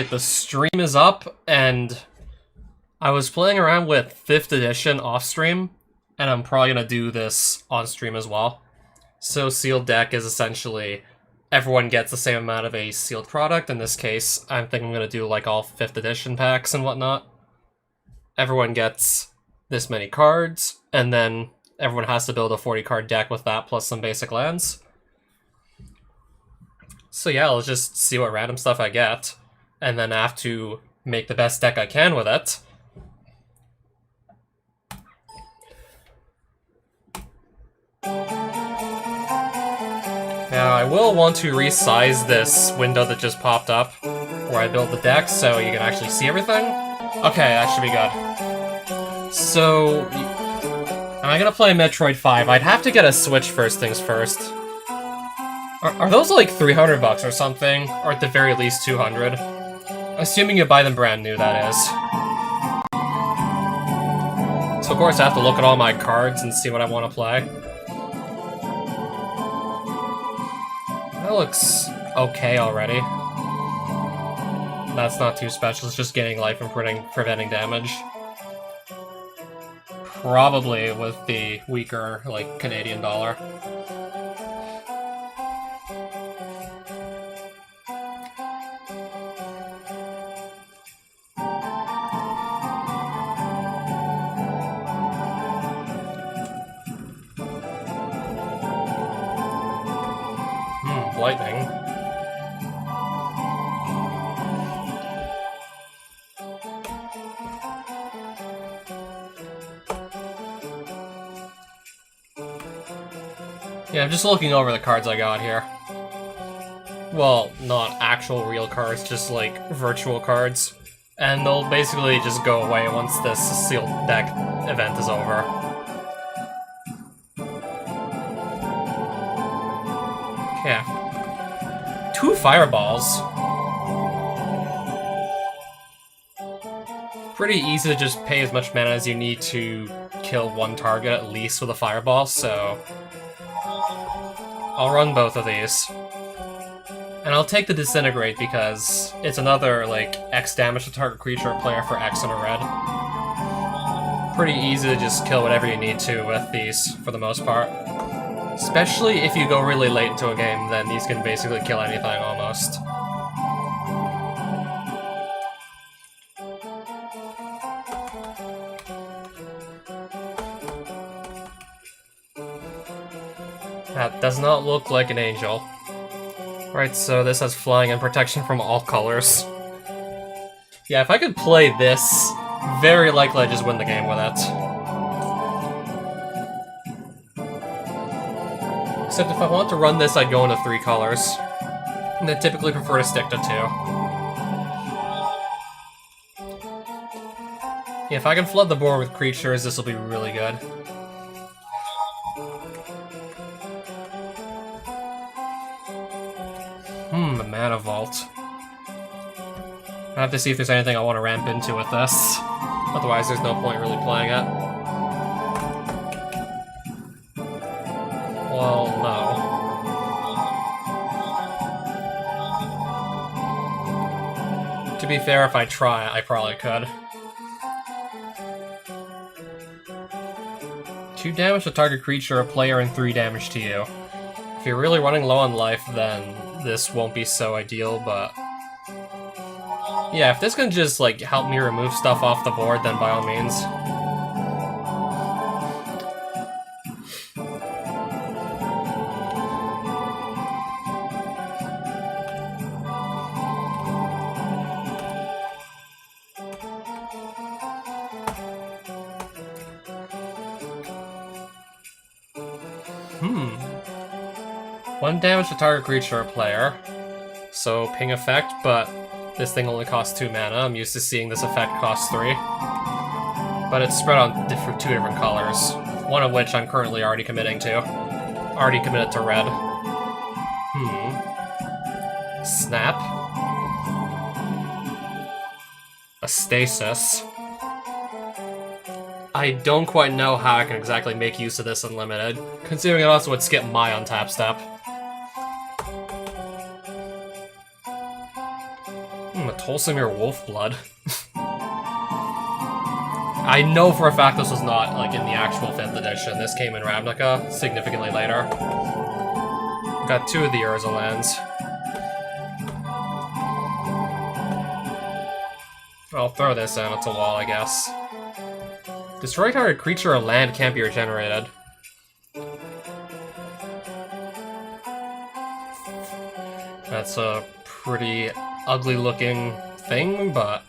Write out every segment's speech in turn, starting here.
Alright, the stream is up, and I was playing around with 5th edition off-stream, and I'm probably going to do this on-stream as well. So sealed deck is essentially everyone gets the same amount of a sealed product. In this case, I'm thinking I'm going to do like all 5th edition packs and whatnot. Everyone gets this many cards, and then everyone has to build a 40-card deck with that plus some basic lands. So yeah, let's just see what random stuff I get, and then I have to make the best deck I can with it. Now, I will want to resize this window that just popped up, where I build the deck, so you can actually see everything. Okay, that should be good. So, am I gonna play Metroid 5? I'd have to get a Switch first things first. Are those like 300 bucks or something? Or at the very least 200? Assuming you buy them brand new, that is. So of course I have to look at all my cards and see what I want to play. That looks okay already. That's not too special, it's just gaining life and preventing damage. Probably with the weaker, like, Canadian dollar. Lightning. Yeah, I'm just looking over the cards I got here. Well, not actual real cards, just like virtual cards. And they'll basically just go away once this sealed deck event is over. Okay. 2 fireballs. Pretty easy to just pay as much mana as you need to kill one target at least with a fireball, so I'll run both of these. And I'll take the Disintegrate because it's another, like, X damage to target creature or player for X and a red. Pretty easy to just kill whatever you need to with these, for the most part. Especially if you go really late into a game, then these can basically kill anything, almost. That does not look like an angel. Right, so this has flying and protection from all colors. Yeah, if I could play this, very likely I'd just win the game with it. Except if I want to run this, I'd go into 3 colors. And I typically prefer to stick to 2. Yeah, if I can flood the board with creatures, this will be really good. The Mana Vault. I have to see if there's anything I want to ramp into with this. Otherwise, there's no point really playing it. Well, no. To be fair, if I try, I probably could. 2 damage to target creature or player and 3 damage to you. If you're really running low on life, then this won't be so ideal, but yeah, if this can just, like, help me remove stuff off the board, then by all means. One damage to target creature or player. So, ping effect, but this thing only costs 2 mana. I'm used to seeing this effect cost 3. But it's spread on 2 different colors. One of which I'm currently already committing to. Already committed to red. Snap. A stasis. I don't quite know how I can exactly make use of this unlimited, considering it also would skip my untap step. A Tolsimir Wolfblood. I know for a fact this was not, like, in the actual 5th edition. This came in Ravnica significantly later. Got 2 of the Urza lands. I'll throw this in, it's a wall, I guess. Destroy target creature or land can't be regenerated. That's a pretty ugly looking thing, but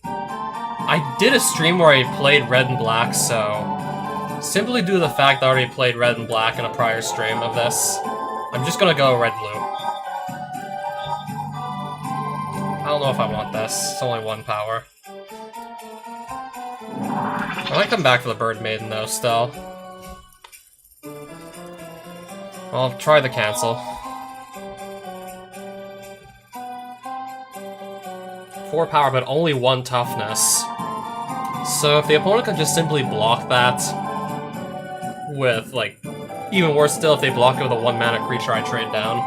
I did a stream where I played red and black, so simply due to the fact that I already played red and black in a prior stream of this, I'm just gonna go red-blue. I don't know if I want this. It's only 1 power. I might come back for the Bird Maiden, though, still. I'll try the cancel. 4 power, but only 1 toughness. So if the opponent can just simply block that with, like, even worse still, if they block it with a 1-mana creature I trade down.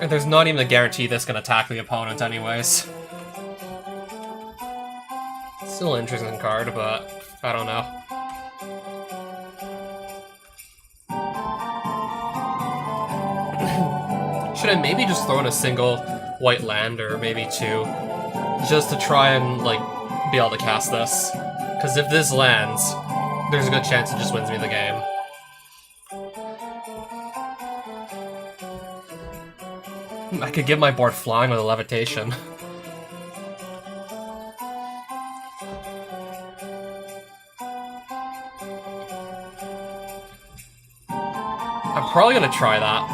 And there's not even a guarantee this can attack the opponent anyways. Still an interesting card, but I don't know. Should I maybe just throw in a single white land, or maybe 2, just to try and, like, be able to cast this? Because if this lands, there's a good chance it just wins me the game. I could give my board flying with a levitation. I'm probably gonna try that.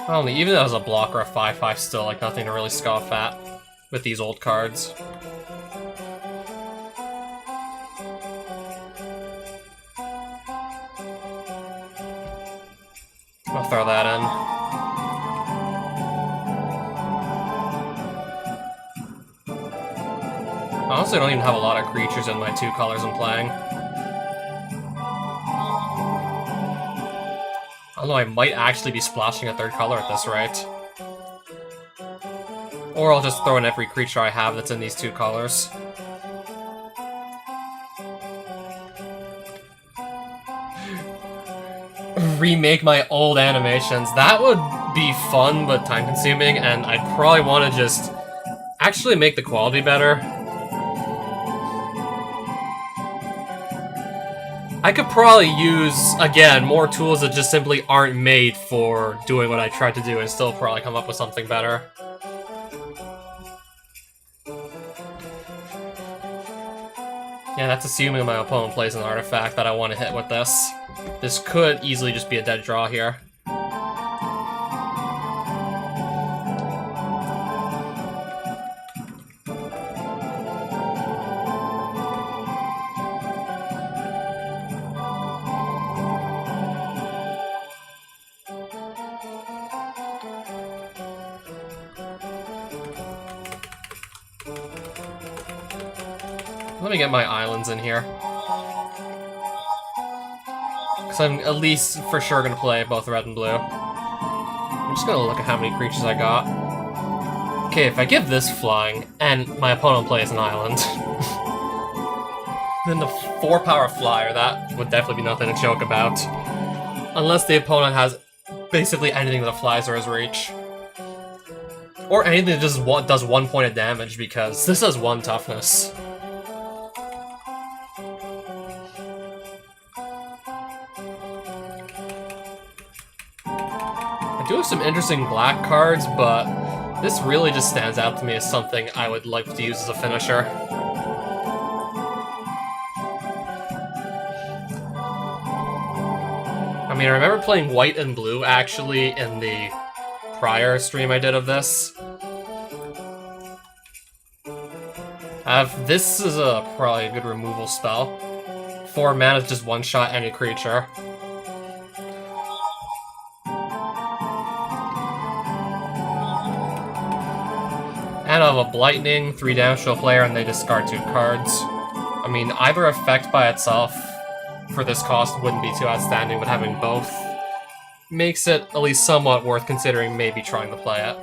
Only even as a blocker, a 5/5 still like nothing to really scoff at with these old cards. I'll throw that in. Honestly, I don't even have a lot of creatures in my 2 colors I'm playing. Although I might actually be splashing a 3rd color at this rate. Or I'll just throw in every creature I have that's in these 2 colors. Remake my old animations. That would be fun, but time-consuming, and I'd probably want to just actually make the quality better. I could probably use, again, more tools that just simply aren't made for doing what I tried to do and still probably come up with something better. Yeah, that's assuming my opponent plays an artifact that I want to hit with this. This could easily just be a dead draw here. Let me get my islands in here. Because I'm at least for sure going to play both red and blue. I'm just going to look at how many creatures I got. Okay, if I give this flying, and my opponent plays an island, then the 4-power flyer, that would definitely be nothing to joke about. Unless the opponent has basically anything that flies or his reach. Or anything that just does 1 point of damage, because this has 1 toughness. I do have some interesting black cards, but this really just stands out to me as something I would like to use as a finisher. I mean, I remember playing white and blue, actually, in the prior stream I did of this. This is probably a good removal spell. 4 mana is just 1-shot any creature. And I have a Blightning, 3 damage to a player, and they discard 2 cards. I mean, either effect by itself for this cost wouldn't be too outstanding, but having both makes it at least somewhat worth considering maybe trying to play it.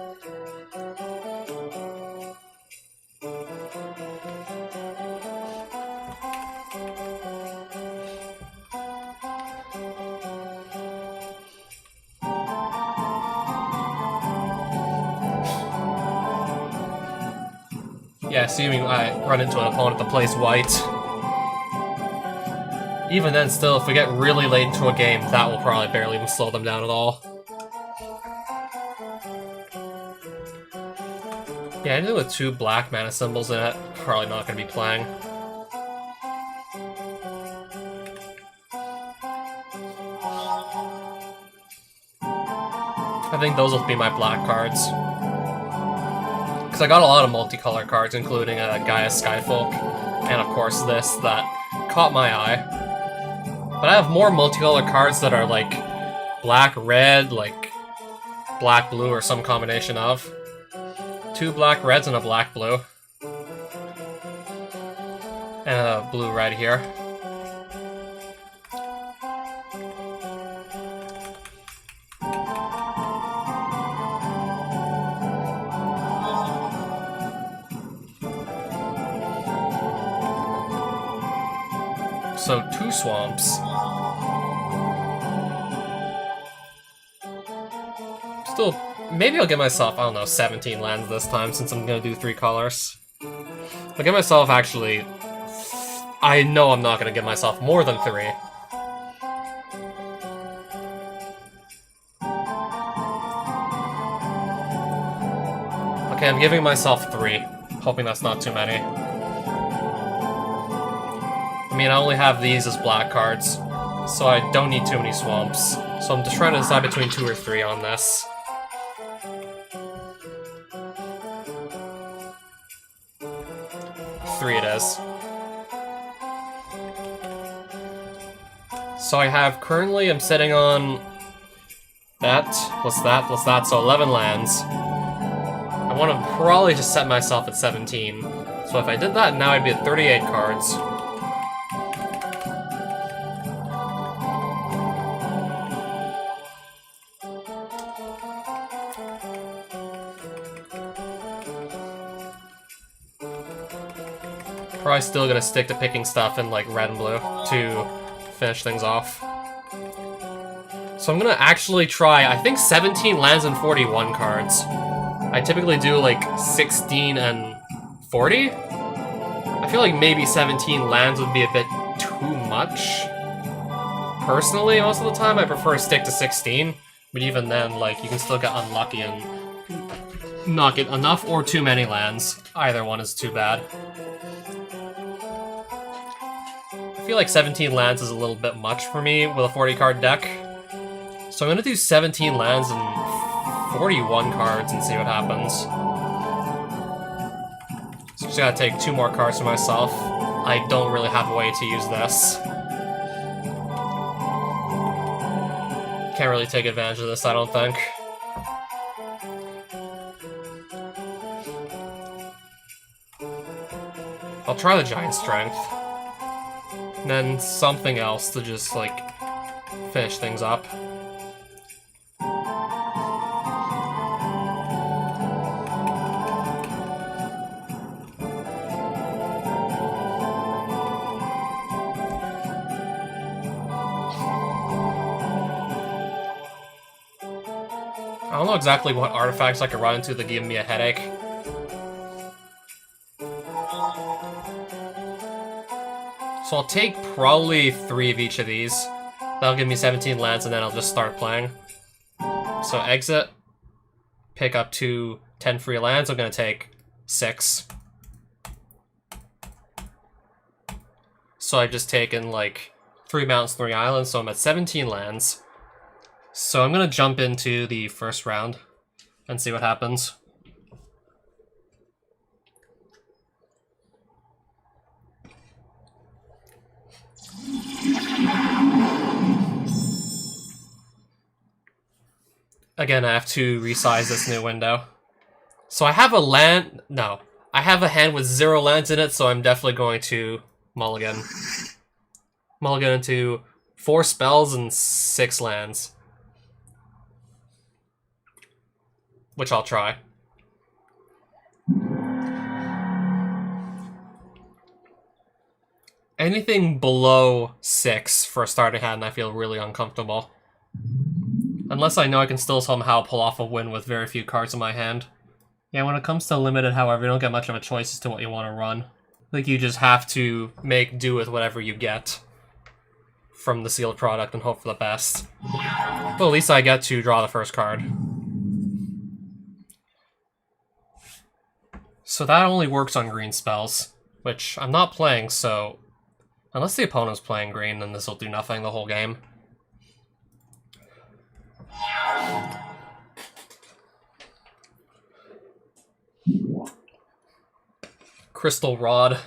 Yeah, assuming I run into an opponent that plays white. Even then, still, if we get really late into a game, that will probably barely even slow them down at all. Yeah, anything with 2 black mana symbols in it, probably not going to be playing. I think those will be my black cards. Because I got a lot of multicolor cards, including Gaia Skyfolk, and of course this, that caught my eye. But I have more multicolor cards that are like black-red, like black-blue, or some combination of. 2 black-reds and a black-blue. And a blue-red here. So 2 swamps. Still, maybe I'll get myself, I don't know, 17 lands this time since I'm gonna do 3 colors. I'll get myself actually... I know I'm not gonna give myself more than 3. Okay, I'm giving myself 3. Hoping that's not too many. I mean, I only have these as black cards, so I don't need too many swamps. So I'm just trying to decide between 2 or 3 on this. Three it is. So I have currently, I'm sitting on that, plus that, plus that, so 11 lands. I want to probably just set myself at 17. So if I did that, now I'd be at 38 cards. Probably still gonna stick to picking stuff in like red and blue to finish things off. So I'm gonna actually try, I think 17 lands and 41 cards. I typically do like 16 and 40? I feel like maybe 17 lands would be a bit too much. Personally, most of the time I prefer to stick to 16, but even then, like, you can still get unlucky and not get enough or too many lands. Either one is too bad. I feel like 17 lands is a little bit much for me with a 40 card deck. So I'm gonna do 17 lands and 41 cards and see what happens. So just gotta take 2 more cards for myself. I don't really have a way to use this. Can't really take advantage of this, I don't think. I'll try the Giant Strength. And then something else to just, like, finish things up. I don't know exactly what artifacts I could run into that give me a headache. So I'll take probably 3 of each of these. That'll give me 17 lands, and then I'll just start playing. So exit, pick up 2 10 free lands. I'm gonna take 6. So I've just taken like 3 mountains, 3 islands, so I'm at 17 lands. So I'm gonna jump into the first round and see what happens. Again, I have to resize this new window. So I have a land... No. I have a hand with 0 lands in it, so I'm definitely going to mulligan. Mulligan into 4 spells and 6 lands. Which I'll try. Anything below 6 for a starting hand, I feel really uncomfortable. Unless I know I can still somehow pull off a win with very few cards in my hand. Yeah, when it comes to limited, however, you don't get much of a choice as to what you want to run. Like, you just have to make do with whatever you get from the sealed product and hope for the best. But at least I get to draw the first card. So that only works on green spells, which I'm not playing, so... Unless the opponent's playing green, then this will do nothing the whole game. Crystal Rod.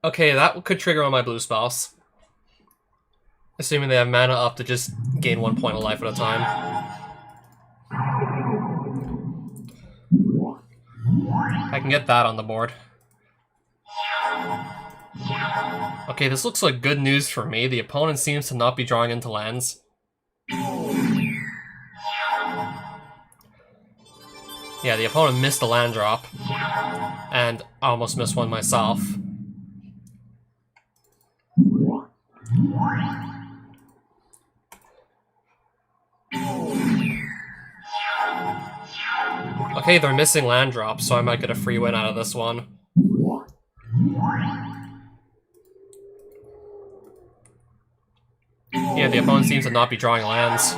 Okay, that could trigger on my blue spells. Assuming they have mana up to just gain 1 point of life at a time. I can get that on the board. Okay, this looks like good news for me. The opponent seems to not be drawing into lands. Yeah, the opponent missed a land drop. And I almost missed one myself. Okay, they're missing land drops, so I might get a free win out of this one. Yeah, the opponent seems to not be drawing lands.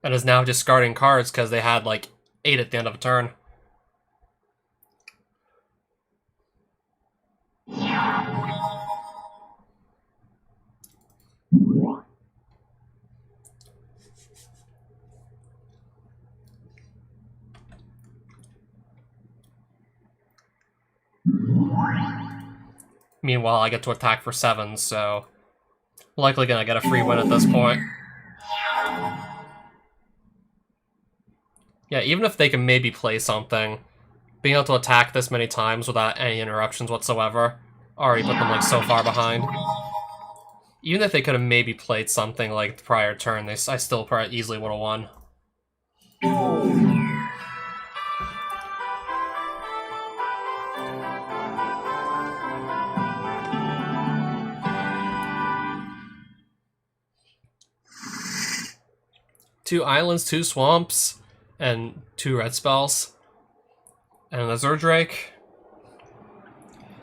And is now discarding cards because they had like 8 at the end of a turn. Meanwhile, I get to attack for 7, so... likely gonna get a free win at this point. Yeah, even if they can maybe play something, being able to attack this many times without any interruptions whatsoever already put them like so far behind. Even if they could have maybe played something like the prior turn, I still probably easily would have won. Two islands, 2 swamps, and 2 red spells. And an Azure Drake.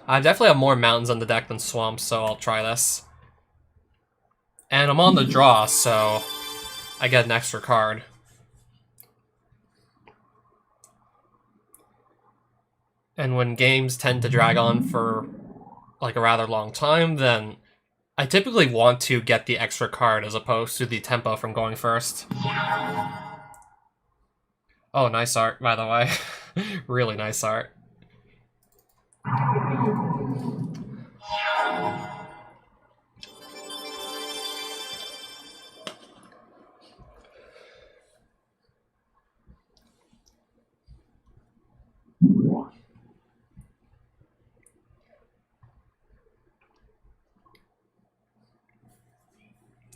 I definitely have more mountains on the deck than swamps, so I'll try this. And I'm on the draw, so I get an extra card. And when games tend to drag on for like a rather long time, then I typically want to get the extra card as opposed to the tempo from going first. Oh, nice art, by the way. Really nice art.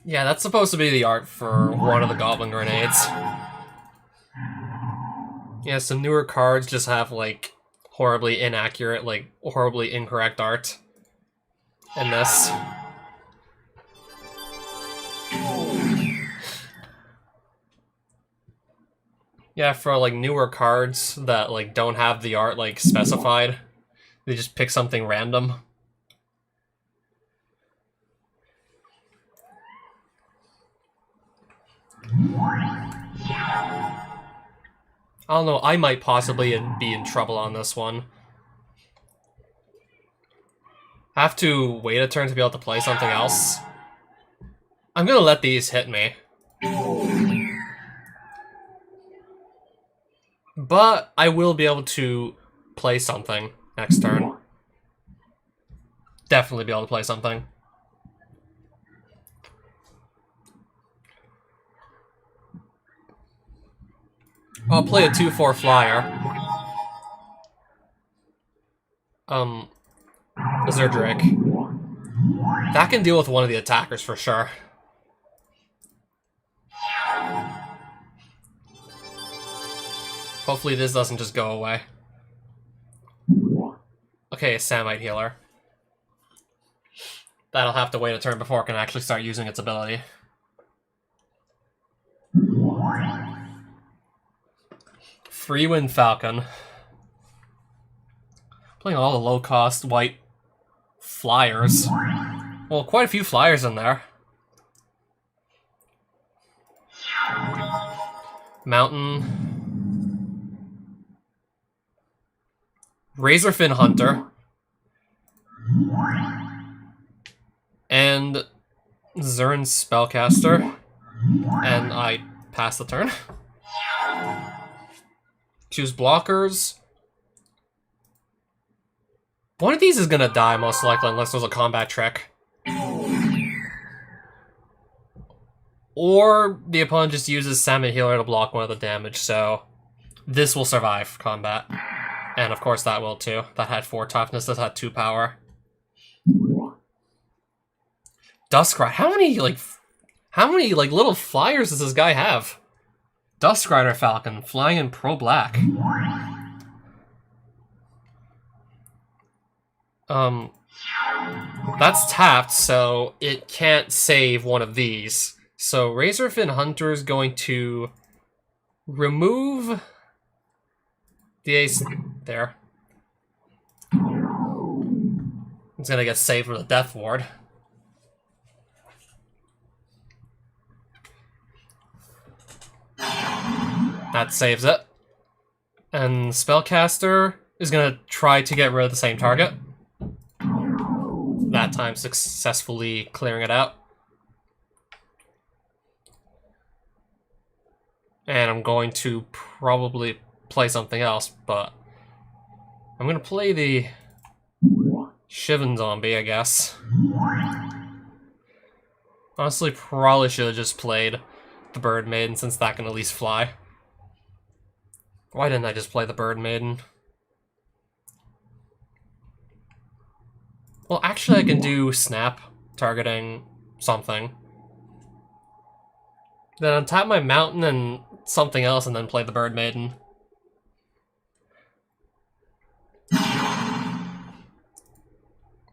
Yeah, that's supposed to be the art for one of the Goblin Grenades. Yeah, some newer cards just have, like, horribly inaccurate, like, horribly incorrect art in this. Yeah, for, like, newer cards that, like, don't have the art, like, specified, they just pick something random. I don't know, I might possibly be in trouble on this one. I have to wait a turn to be able to play something else. I'm gonna let these hit me. But I will be able to play something next turn. Definitely be able to play something. I'll play a 2/4 flyer. Zerdrake. That can deal with one of the attackers for sure. Hopefully this doesn't just go away. Okay, a Samite Healer. That'll have to wait a turn before it can actually start using its ability. Freewind Falcon. Playing all the low-cost white flyers. Well, quite a few flyers in there. Mountain. Razorfin Hunter. And Zern Spellcaster. And I pass the turn. Choose blockers. One of these is gonna die most likely unless there's a combat trick. Or the opponent just uses Salmon Healer to block one of the damage, so this will survive combat. And of course that will too. That had 4 toughness, that had 2 power. Duskrider. How many little flyers does this guy have? Duskrider Falcon, flying in pro black. That's tapped, so it can't save one of these. So Razorfin Hunter is going to remove the ace there. It's gonna get saved with a Death Ward. That saves it. And Spellcaster is gonna try to get rid of the same target. That time successfully clearing it out. And I'm going to probably play something else, but I'm gonna play the Shivan Zombie, I guess. Honestly, probably should have just played the Bird Maiden, since that can at least fly. Why didn't I just play the Bird Maiden? Well, actually I can do Snap, targeting something. Then untap my Mountain and something else, and then play the Bird Maiden.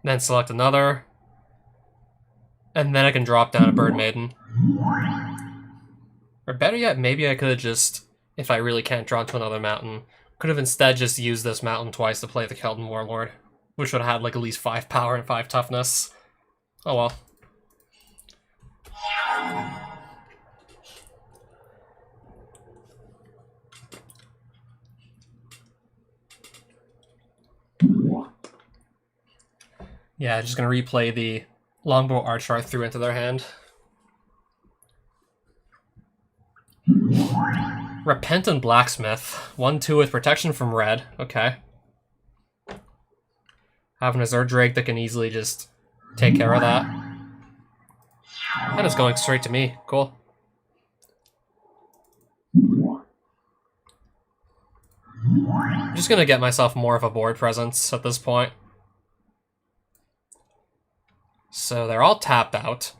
Then select another. And then I can drop down a Bird Maiden. Or better yet, maybe I could have just, if I really can't draw into another Mountain, could have instead just used this Mountain twice to play the Kelton Warlord, which would have had like at least 5 power and 5 toughness. Oh well. Yeah, just gonna replay the Longbow Archer I threw into their hand. Repentant Blacksmith. 1/2 with protection from red. Okay. Having a Zerdrake that can easily just take care of that. And it's going straight to me. Cool. I'm just gonna get myself more of a board presence at this point. So they're all tapped out.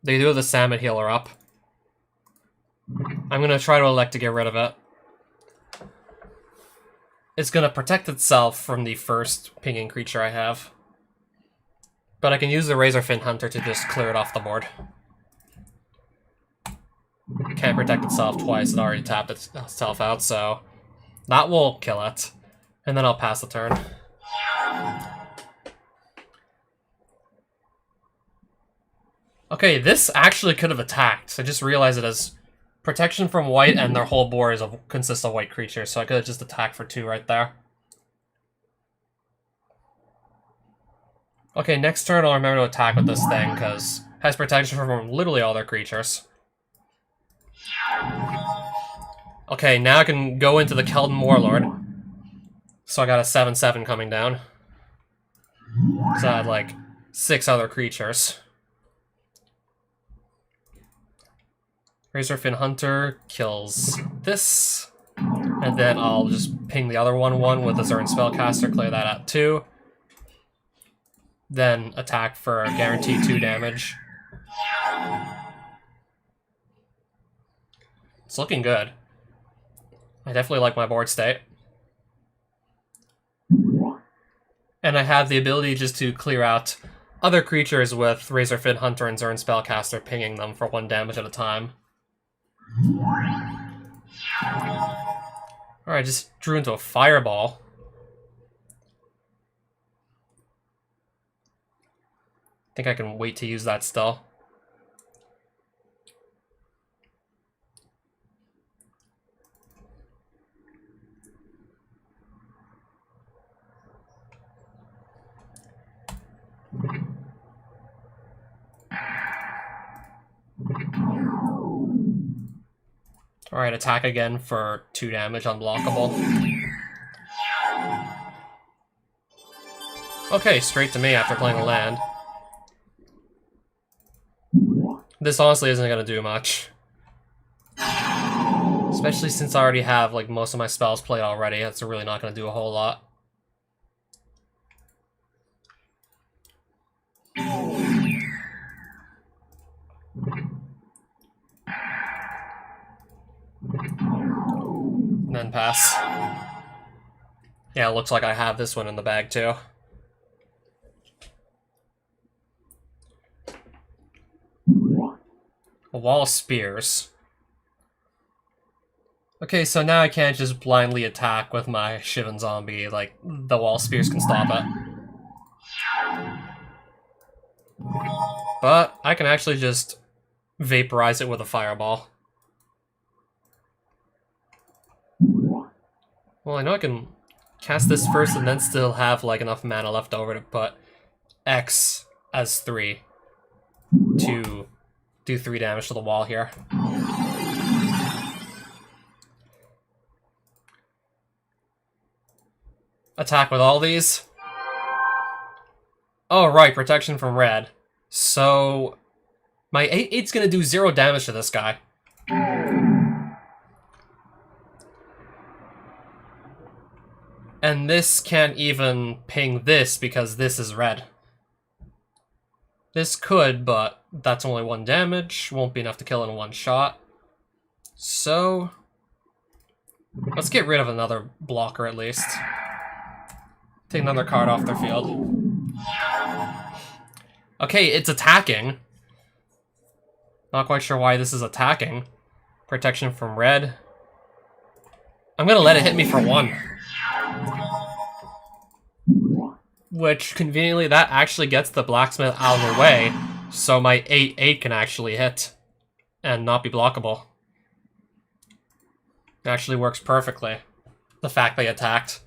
They do have the Salmon Healer up. I'm gonna try to elect to get rid of it. It's gonna protect itself from the first pinging creature I have. But I can use the Razorfin Hunter to just clear it off the board. Can't protect itself twice, it already tapped itself out, so that will kill it. And then I'll pass the turn. Okay, this actually could have attacked. I just realized it has protection from white and their whole board consists of white creatures, so I could have just attacked for 2 right there. Okay, next turn I'll remember to attack with this thing, because it has protection from literally all their creatures. Okay, now I can go into the Kelton Warlord. So I got a 7/7 coming down. So I had like 6 other creatures. Razorfin Hunter kills this. And then I'll just ping the other 1/1 with a Zern Spellcaster, clear that at 2. Then attack for guaranteed 2 damage. It's looking good. I definitely like my board state. And I have the ability just to clear out other creatures with Razorfin Hunter and Zern Spellcaster, pinging them for 1 damage at a time. Alright, just drew into a Fireball. I think I can wait to use that still. Alright, attack again for 2 damage, unblockable. Okay, straight to me after playing a land. This honestly isn't gonna do much. Especially since I already have like most of my spells played already, that's really not gonna do a whole lot. And then pass. Yeah, it looks like I have this one in the bag too. A Wall of Spears. Okay, so now I can't just blindly attack with my Shivan Zombie, like, the Wall of Spears can stop it. But I can actually just vaporize it with a Fireball. Well, I know I can cast this first and then still have like enough mana left over to put X as 3 to do 3 damage to the wall here. Attack with all these. Oh, right, protection from red. So my 8/8's gonna do 0 damage to this guy. And this can't even ping this because this is red. This could, but that's only 1 damage. Won't be enough to kill in 1 shot. So let's get rid of another blocker at least. Take another card off their field. Okay, it's attacking. Not quite sure why this is attacking. Protection from red. I'm gonna let it hit me for 1. Which, conveniently, that actually gets the blacksmith out of the way, so my 8/8 can actually hit and not be blockable. It actually works perfectly. The fact they attacked.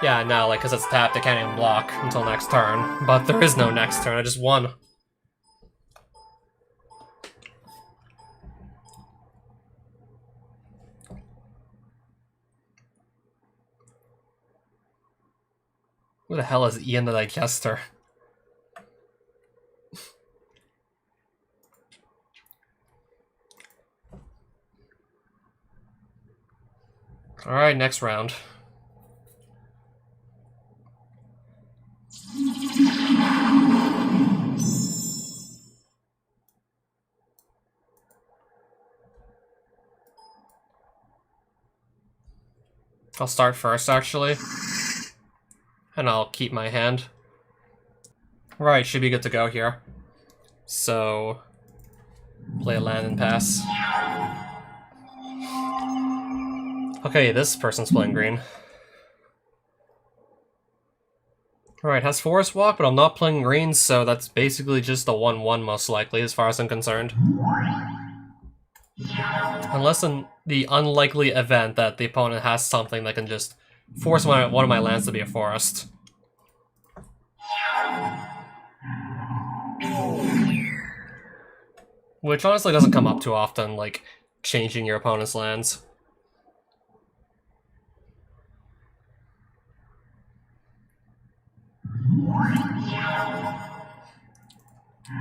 Yeah, no, like, because it's tapped, it can't even block until next turn. But there is no next turn, I just won. Who the hell is Ian the Digester? Alright, next round. I'll start first, actually. And I'll keep my hand. Right, should be good to go here. So, play a land and pass. Okay, this person's playing green. Alright, has Forest Walk, but I'm not playing green, so that's basically just a 1/1 most likely, as far as I'm concerned. Unless in the unlikely event that the opponent has something that can just force one of my lands to be a forest. Which honestly doesn't come up too often, like changing your opponent's lands.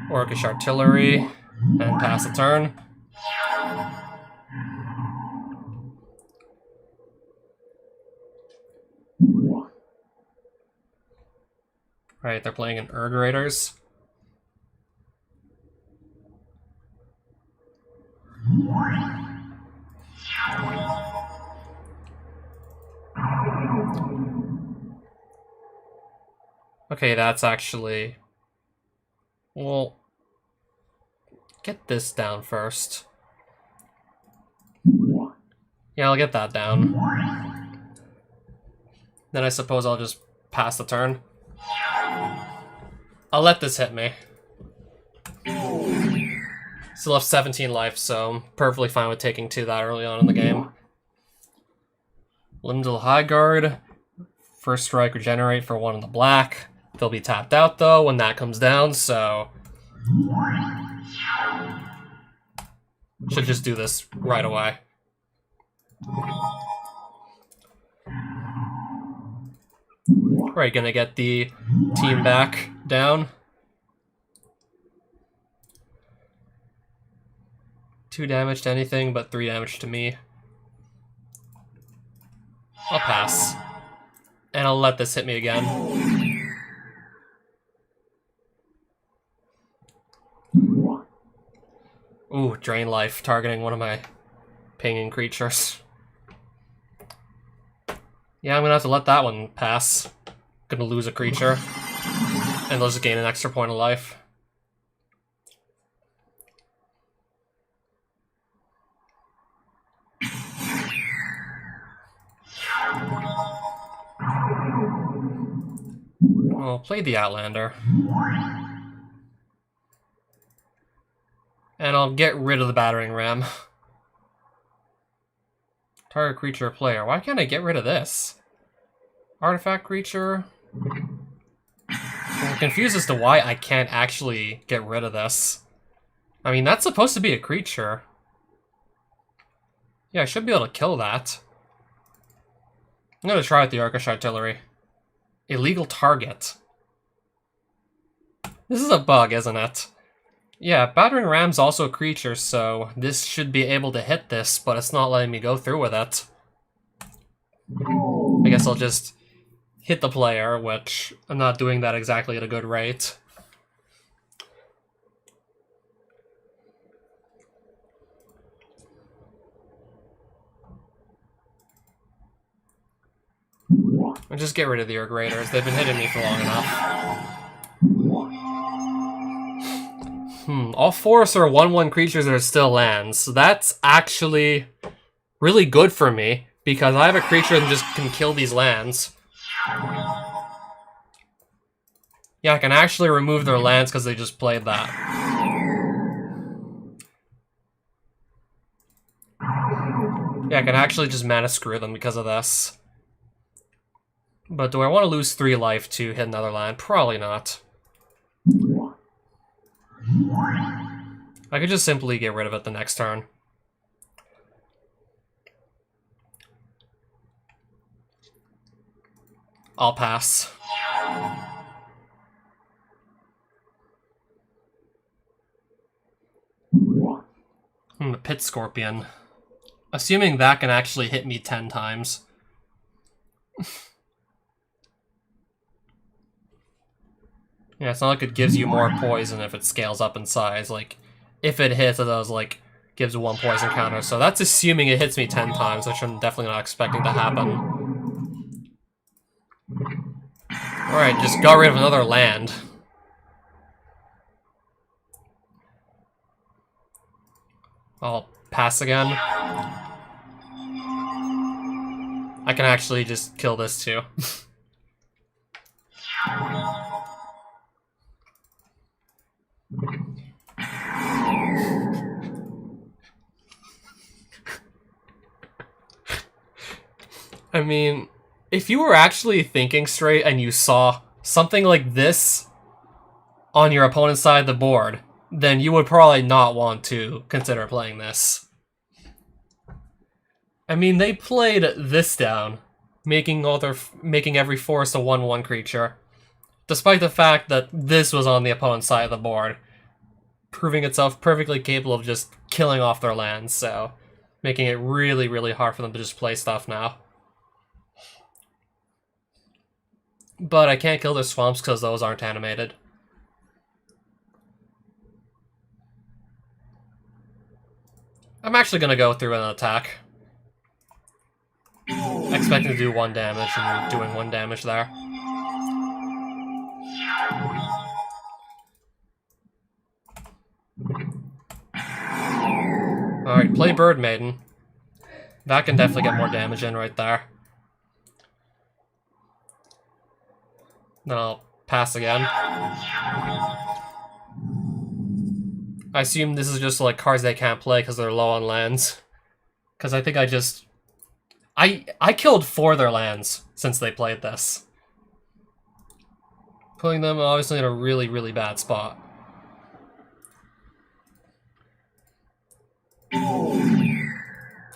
Orcish Artillery, and pass the turn. Right, they're playing in Urg Raiders. Okay, that's actually... Well, get this down first. Yeah, I'll get that down. Then I suppose I'll just pass the turn. I'll let this hit me. Still have 17 life, so I'm perfectly fine with taking 2 that early on in the game. Lindel Highguard. First strike regenerate for 1 in the black. They'll be tapped out though when that comes down, so... Should just do this right away. Right, gonna get the team back down. 2 damage to anything, but 3 damage to me. I'll pass. And I'll let this hit me again. Ooh, drain life, targeting one of my pinging creatures. Yeah, I'm gonna have to let that one pass. Gonna lose a creature. And they'll just gain an extra point of life. I'll play the Outlander. And I'll get rid of the Battering Ram. Target creature or player. Why can't I get rid of this? Artifact creature. I'm confused as to why I can't actually get rid of this. I mean, that's supposed to be a creature. Yeah, I should be able to kill that. I'm gonna try with the Orcish Artillery. Illegal target. This is a bug, isn't it? Yeah, Battering Ram's also a creature, so this should be able to hit this, but it's not letting me go through with it. I guess I'll just hit the player, which I'm not doing that exactly at a good rate. And just get rid of the Urg Raiders. They've been hitting me for long enough. All forests are 1/1 creatures that are still lands. So that's actually really good for me, because I have a creature that just can kill these lands. Yeah, I can actually remove their lands because they just played that. Yeah, I can actually just mana screw them because of this. But do I want to lose 3 life to hit another land? Probably not. I could just simply get rid of it the next turn. I'll pass. The Pit Scorpion. Assuming that can actually hit me 10 times. Yeah, it's not like it gives you more poison if it scales up in size. Like, if it hits, it does, like, gives 1 poison counter. So that's assuming it hits me 10 times, which I'm definitely not expecting to happen. Alright, just got rid of another land. I'll pass again. I can actually just kill this too. I mean, if you were actually thinking straight and you saw something like this on your opponent's side of the board, then you would probably not want to consider playing this. I mean, they played this down, making every forest a 1/1 creature, despite the fact that this was on the opponent's side of the board. proving itself perfectly capable of just killing off their lands, so making it really, really hard for them to just play stuff now. But I can't kill their swamps because those aren't animated. I'm actually going to go through an attack. Expecting to do 1 damage and doing 1 damage there. Alright, play Bird Maiden. That can definitely get more damage in right there. Then I'll pass again. I assume this is just like cards they can't play because they're low on lands. Because I think I killed 4 of their lands since they played this. Putting them obviously in a really, really bad spot.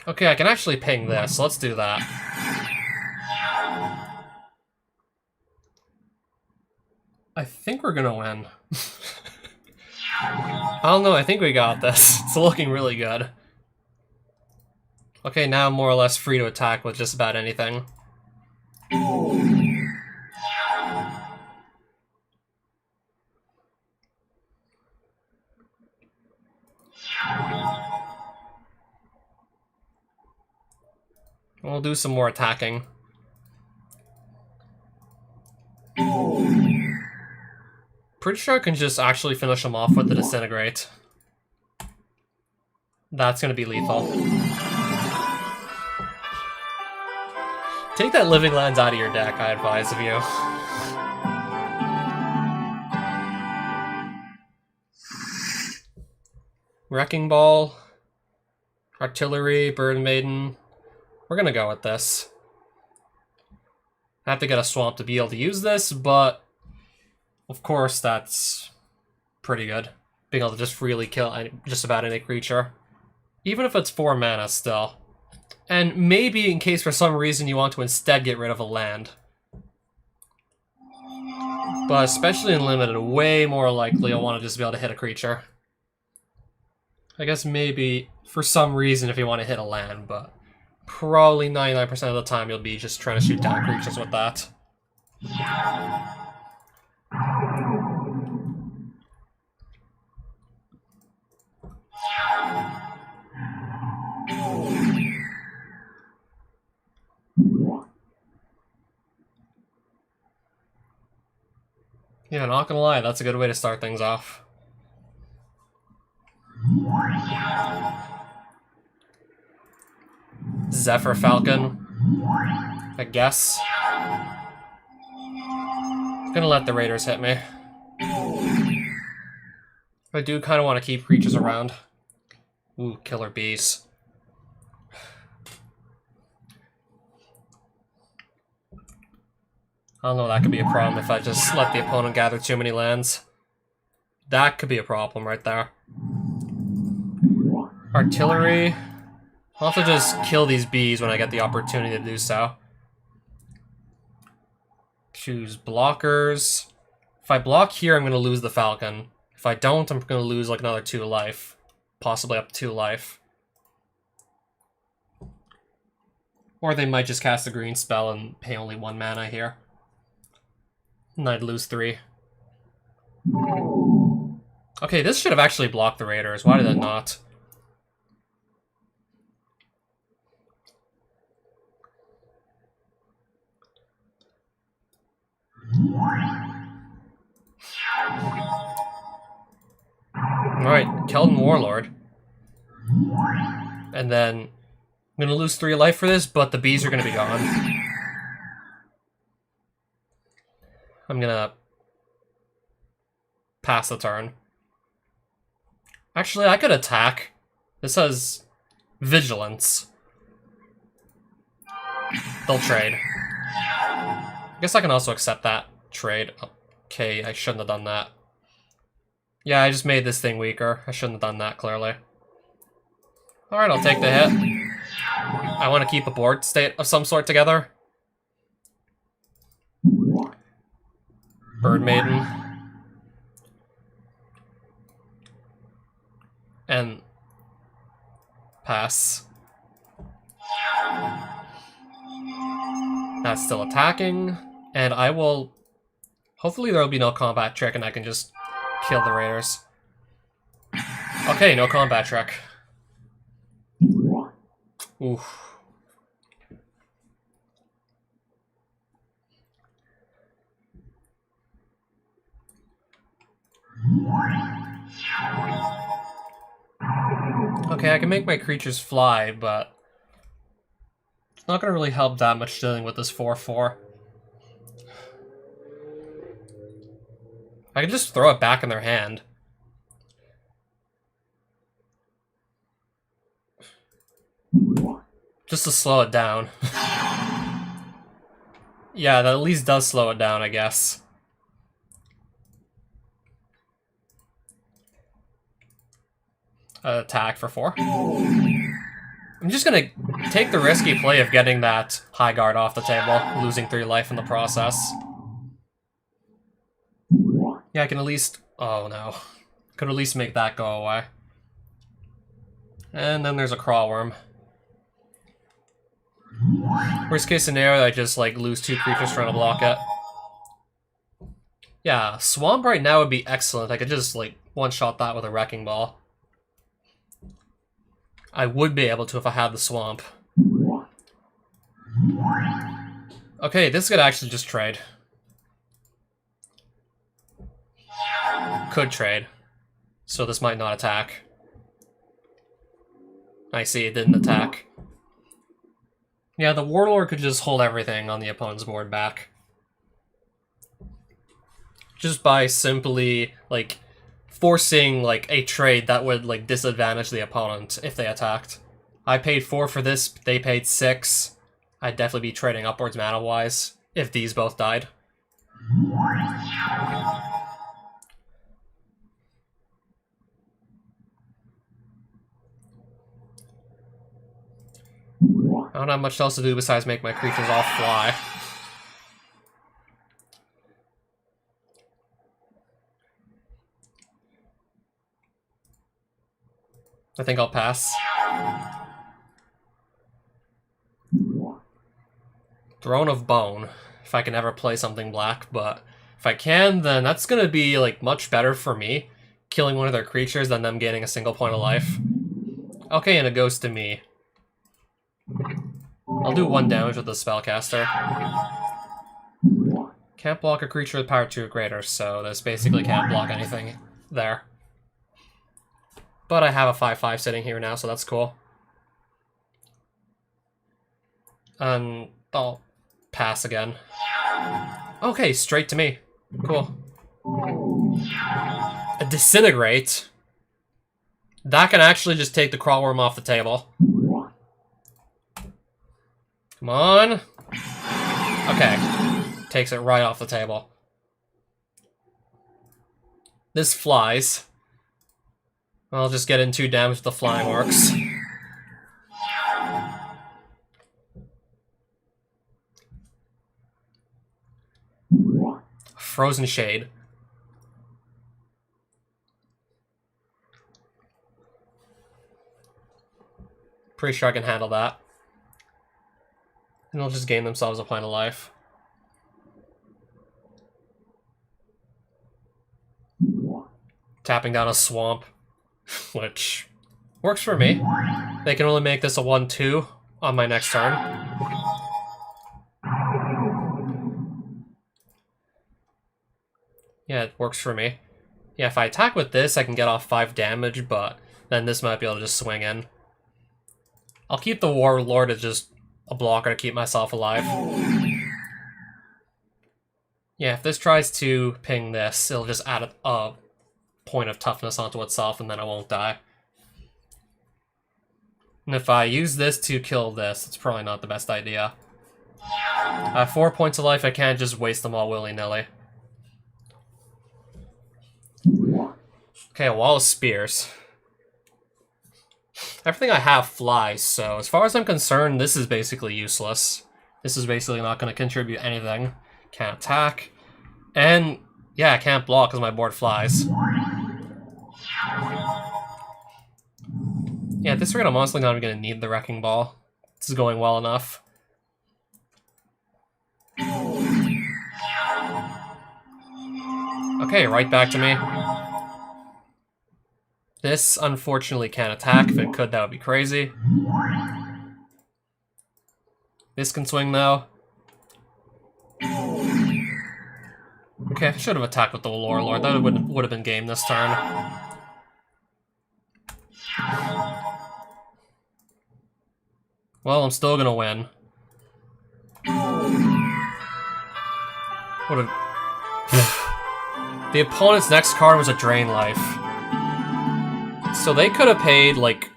Okay, I can actually ping this. Let's do that. I think we're gonna win. I don't know, I think we got this. It's looking really good. Okay, now I'm more or less free to attack with just about anything. We'll do some more attacking. Pretty sure I can just actually finish him off with the Disintegrate. That's gonna be lethal. Take that Living Lands out of your deck, I advise of you. Wrecking Ball, Artillery, Bird Maiden. We're gonna go with this. I have to get a swamp to be able to use this, but of course that's pretty good. Being able to just freely kill just about any creature. Even if it's 4 mana still. And maybe in case for some reason you want to instead get rid of a land. But especially in limited, way more likely you'll want to just be able to hit a creature. I guess maybe for some reason if you want to hit a land, but probably 99% of the time you'll be just trying to shoot down creatures with that. Yeah, not gonna lie, that's a good way to start things off. Zephyr Falcon, I guess. I'm gonna let the Raiders hit me. I do kind of want to keep creatures around. Ooh, Killer Bees. I don't know, that could be a problem if I just let the opponent gather too many lands. That could be a problem right there. Artillery. I'll have to just kill these bees when I get the opportunity to do so. Choose blockers. If I block here, I'm going to lose the Falcon. If I don't, I'm going to lose like another 2 life. Possibly up to 2 life. Or they might just cast a green spell and pay only 1 mana here. And I'd lose 3. Okay, this should have actually blocked the Raiders. Why did it not? Alright, Keldon Warlord. And then I'm gonna lose 3 life for this, but the bees are gonna be gone. I'm gonna pass the turn. Actually, I could attack. This has Vigilance. They'll trade. I guess I can also accept that trade. Okay, I shouldn't have done that. Yeah, I just made this thing weaker. I shouldn't have done that, clearly. Alright, I'll take the hit. I want to keep a board state of some sort together. Bird Maiden. pass. That's still attacking, and I will... Hopefully there will be no combat trick and I can just kill the raiders. Okay, no combat trick. Oof. Okay, I can make my creatures fly, but it's not going to really help that much dealing with this 4/4. I can just throw it back in their hand. Just to slow it down. Yeah, that at least does slow it down, I guess. Attack for 4. I'm just gonna take the risky play of getting that high guard off the table, losing 3 life in the process. Yeah, I can at least... Oh no. Could at least make that go away. And then there's a crawl worm. Worst case scenario, I just like lose 2 creatures trying to block it. Yeah, swamp right now would be excellent. I could just like one-shot that with a wrecking ball. I would be able to if I had the swamp. Okay, this could actually just trade. Could trade. So this might not attack. I see, it didn't attack. Yeah, the Warlord could just hold everything on the opponent's board back. Just by simply, like, forcing, like, a trade that would, like, disadvantage the opponent if they attacked. I paid 4 for this, they paid 6. I'd definitely be trading upwards mana-wise if these both died. I don't have much else to do besides make my creatures all fly. I think I'll pass. Throne of Bone, if I can ever play something black, but if I can, then that's gonna be like much better for me, killing one of their creatures than them gaining a single point of life. Okay, and it goes to me. I'll do 1 damage with the spellcaster. Can't block a creature with power 2 or greater, so this basically can't block anything there. But I have a 5/5 sitting here now, so that's cool. And I'll pass again. Okay, straight to me. Cool. A Disintegrate? That can actually just take the crawl worm off the table. Come on. Okay. Takes it right off the table. This flies. I'll just get in 2 damage with the flying orcs. Frozen Shade. Pretty sure I can handle that. And they'll just gain themselves a point of life. Tapping down a swamp, which works for me. They can only make this a 1/2 on my next turn. Yeah, it works for me. Yeah, if I attack with this, I can get off 5 damage, but then this might be able to just swing in. I'll keep the Warlord as just a blocker to keep myself alive. Yeah, if this tries to ping this, it'll just add a point of toughness onto itself and then it won't die. And if I use this to kill this, it's probably not the best idea. I have 4 points of life, I can't just waste them all willy-nilly. Okay, a wall of spears. Everything I have flies, so as far as I'm concerned, this is basically useless. This is basically not going to contribute anything. Can't attack. And, yeah, I can't block because my board flies. Yeah, this rate I'm honestly not even going to need the Wrecking Ball. This is going well enough. Okay, right back to me. This, unfortunately, can't attack. If it could, that would be crazy. This can swing, though. Okay, I should have attacked with the Lore Lord. That would have been game this turn. Well, I'm still gonna win. What a... The opponent's next card was a Drain Life. So they could have paid, like,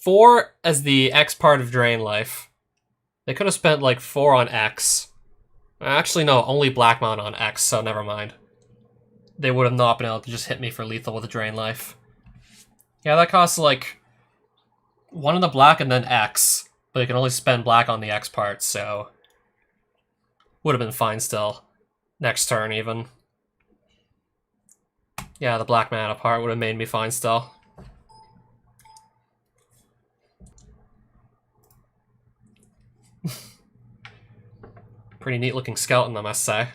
4 as the X part of Drain Life. They could have spent, like, 4 on X. Actually, no, only Black Mana on X, so never mind. They would have not been able to just hit me for lethal with a Drain Life. Yeah, that costs, like, 1 in the black and then X. But you can only spend black on the X part, so... Would have been fine still. Next turn, even. Yeah, the black mana part would have made me fine still. Pretty neat looking skeleton, I must say.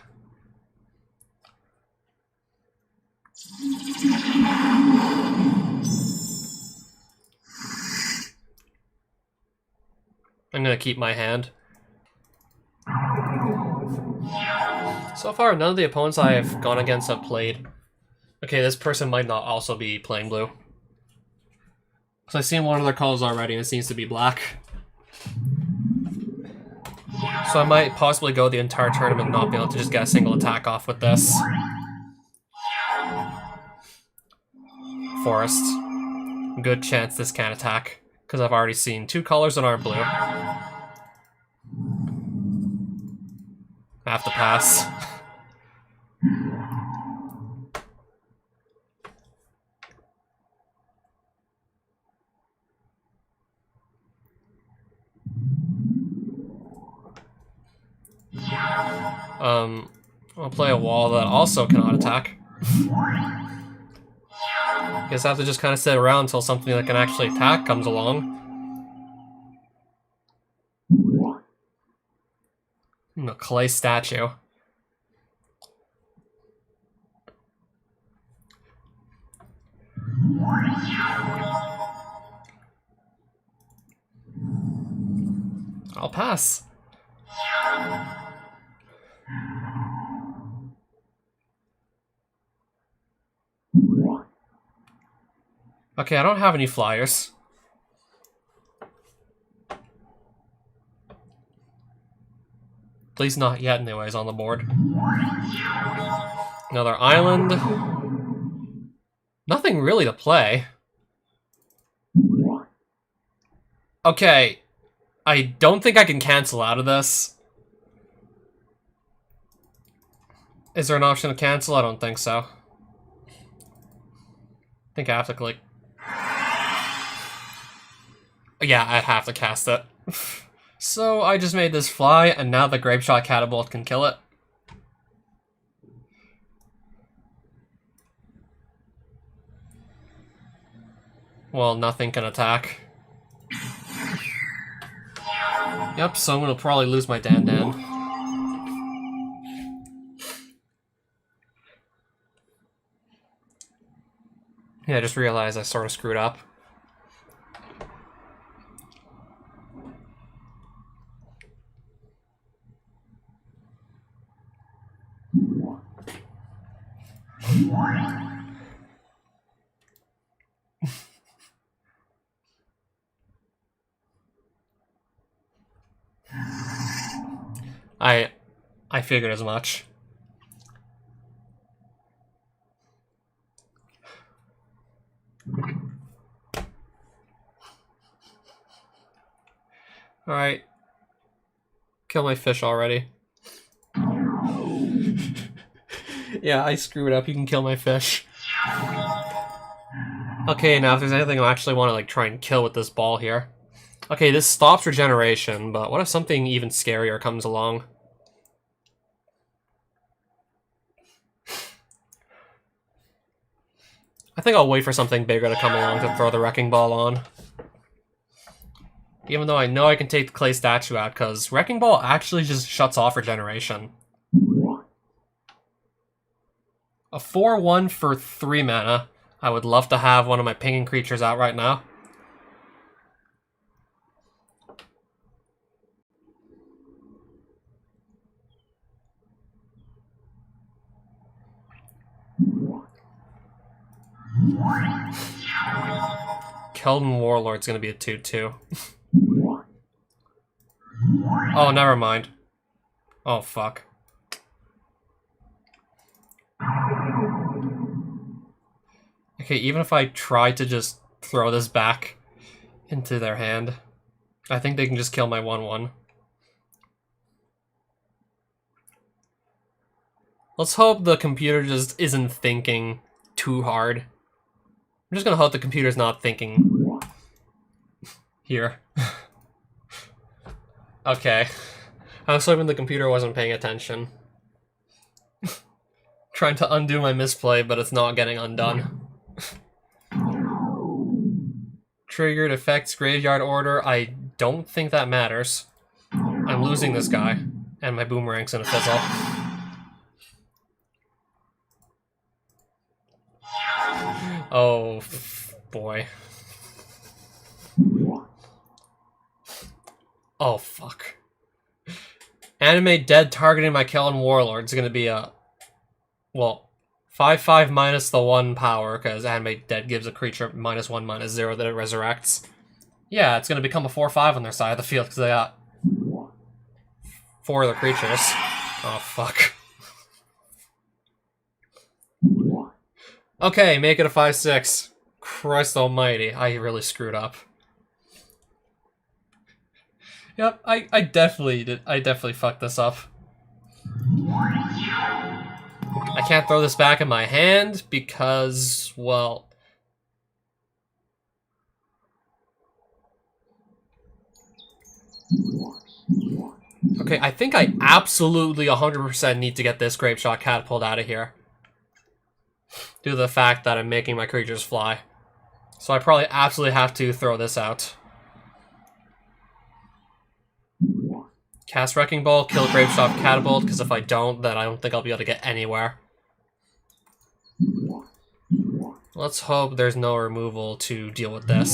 I'm gonna keep my hand. So far, none of the opponents I have gone against have played. Okay, this person might not also be playing blue. Because I've seen one of their colors already and it seems to be black. So I might possibly go the entire tournament and not be able to just get a single attack off with this. Forest. Good chance this can't attack, because I've already seen 2 colors that aren't blue. I have to pass. I'll play a wall that also cannot attack. Guess I have to just kind of sit around until something that can actually attack comes along. A clay statue. I'll pass. Okay, I don't have any flyers. At least not yet, anyways, on the board. Another island. Nothing really to play. Okay, I don't think I can cancel out of this. Is there an option to cancel? I don't think so. I think I have to click. Yeah, I have to cast it. So I just made this fly, and now the Grapeshot Catapult can kill it. Well, nothing can attack. Yep, so I'm gonna probably lose my Dan. Yeah, I just realized I sort of screwed up. I figured as much. Alright. Kill my fish already. Yeah, I screwed up. You can kill my fish. Okay, now if there's anything I actually want to like try and kill with this ball here. Okay, this stops regeneration, but what if something even scarier comes along? I think I'll wait for something bigger to come along to throw the Wrecking Ball on. Even though I know I can take the clay statue out, because Wrecking Ball actually just shuts off regeneration. A 4/1 for 3 mana. I would love to have one of my pinging creatures out right now. Keldon Warlord's gonna be a 2/2. Oh, never mind. Oh, fuck. Okay, even if I try to just throw this back into their hand, I think they can just kill my 1/1. Let's hope the computer just isn't thinking too hard. I'm just gonna hope the computer's not thinking here. Okay. I was hoping the computer wasn't paying attention. Trying to undo my misplay, but it's not getting undone. Triggered effects graveyard order. I don't think that matters. I'm losing this guy, and my boomerang's gonna fizzle. Oh, boy. Oh, fuck. Animate dead targeting my Keldon Warlord is gonna be a... Well, 5/5 minus the 1 power, because Animate Dead gives a creature -1/-0 that it resurrects. Yeah, it's gonna become a 4/5 on their side of the field, because they got 4 of the creatures. Oh, fuck. Okay, make it a 5/6. Christ almighty, I really screwed up. Yep, I definitely did. I definitely fucked this up. I can't throw this back in my hand because, well... Okay, I think I absolutely 100% need to get this Grapeshot Catapult out of here. Due to the fact that I'm making my creatures fly. So I probably absolutely have to throw this out. Cast Wrecking Ball, kill Grapeshot Catapult, because if I don't, then I don't think I'll be able to get anywhere. Let's hope there's no removal to deal with this.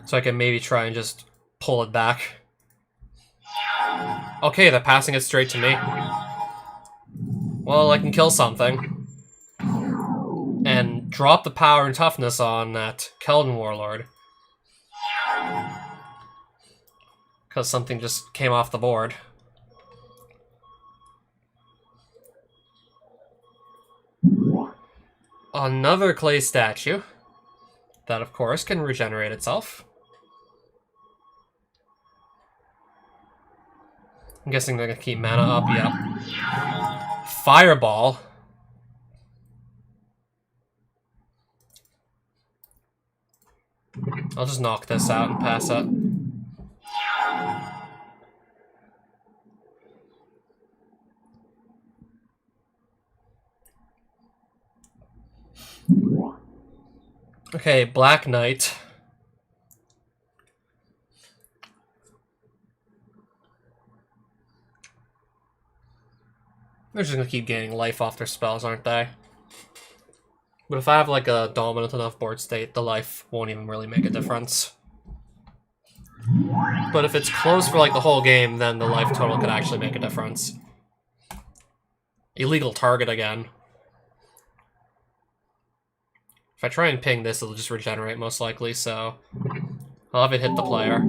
So I can maybe try and just pull it back. Okay, they're passing it straight to me. Well, I can kill something. And drop the power and toughness on that Keldon Warlord. Because something just came off the board. Another clay statue. That, of course, can regenerate itself. I'm guessing they're going to keep mana up, yep. Fireball. I'll just knock this out and pass it. Okay, Black Knight. They're just gonna keep gaining life off their spells, aren't they? But if I have like a dominant enough board state, the life won't even really make a difference. But if it's close for like the whole game, then the life total could actually make a difference. Illegal target again. If I try and ping this, it'll just regenerate most likely, so I'll have it hit the player.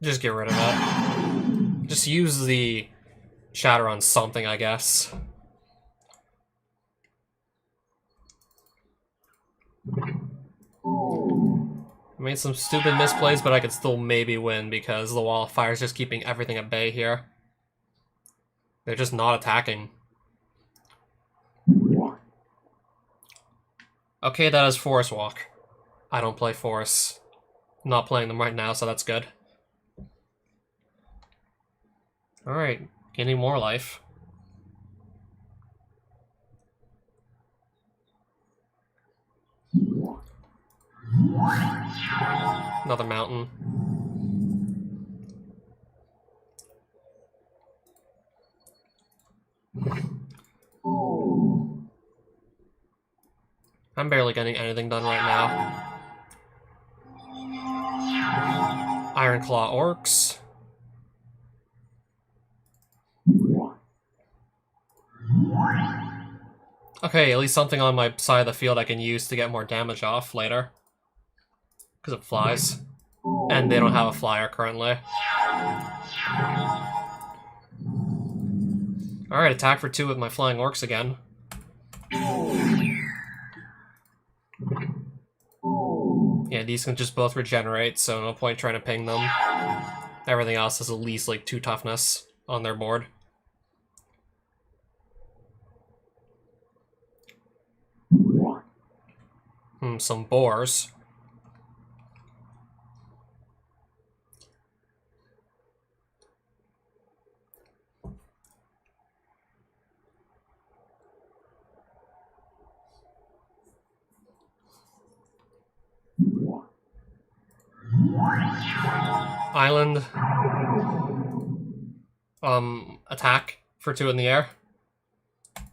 Just get rid of it. Just use the shatter on something, I guess. I made some stupid misplays, but I could still maybe win because the Wall of Fire is just keeping everything at bay here. They're just not attacking. Okay, that is Forest Walk. I don't play forests. I'm not playing them right now, so that's good. Alright, getting more life. Another mountain. I'm barely getting anything done right now. Ironclaw orcs. Okay, at least something on my side of the field I can use to get more damage off later. Because it flies. And they don't have a flyer currently. Alright, attack for 2 with my flying orcs again. Yeah, these can just both regenerate, so no point trying to ping them. Everything else has at least like 2 toughness on their board. Some boars. Island. Attack for 2 in the air.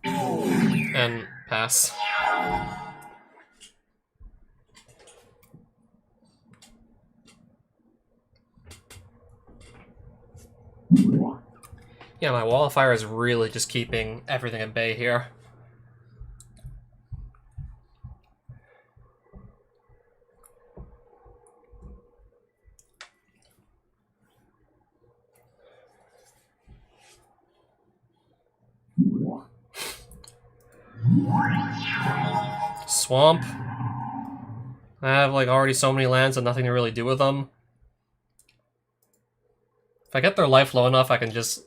And pass. Yeah, my wall of fire is really just keeping everything at bay here. Swamp. I have like already so many lands and nothing to really do with them. If I get their life low enough, I can just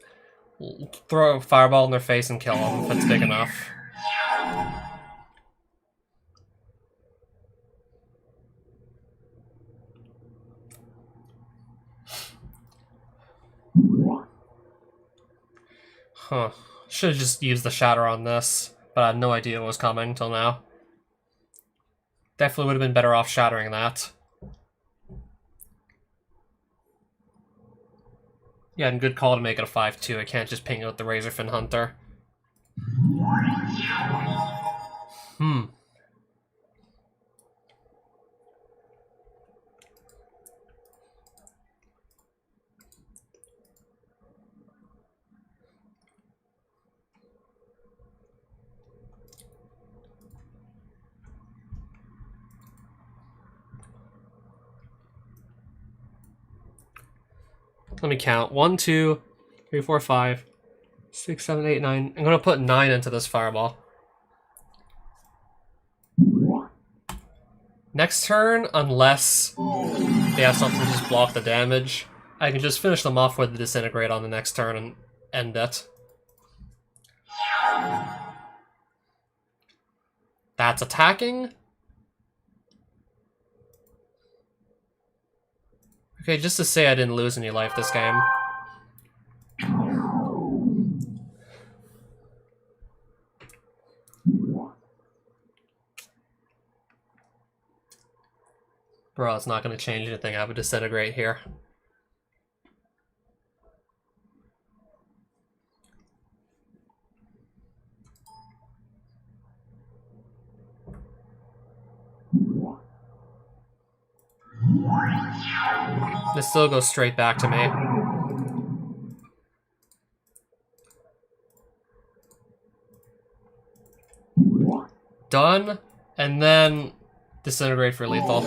throw a fireball in their face and kill them if it's big enough. Huh. Should have just used the shatter on this, but I had no idea it was coming until now. Definitely would have been better off shattering that. Yeah, and good call to make it a 5-2. I can't just ping out the Razorfin Hunter. Let me count. 1, 2, 3, 4, 5, 6, 7, 8, 9. I'm gonna put 9 into this fireball. Next turn, unless they have something to just block the damage, I can just finish them off with the Disintegrate on the next turn and end it. That's attacking. Okay, just to say I didn't lose any life this game. Bro, it's not going to change anything. I have a Disintegrate here. This still goes straight back to me. Done, and then Disintegrate for lethal.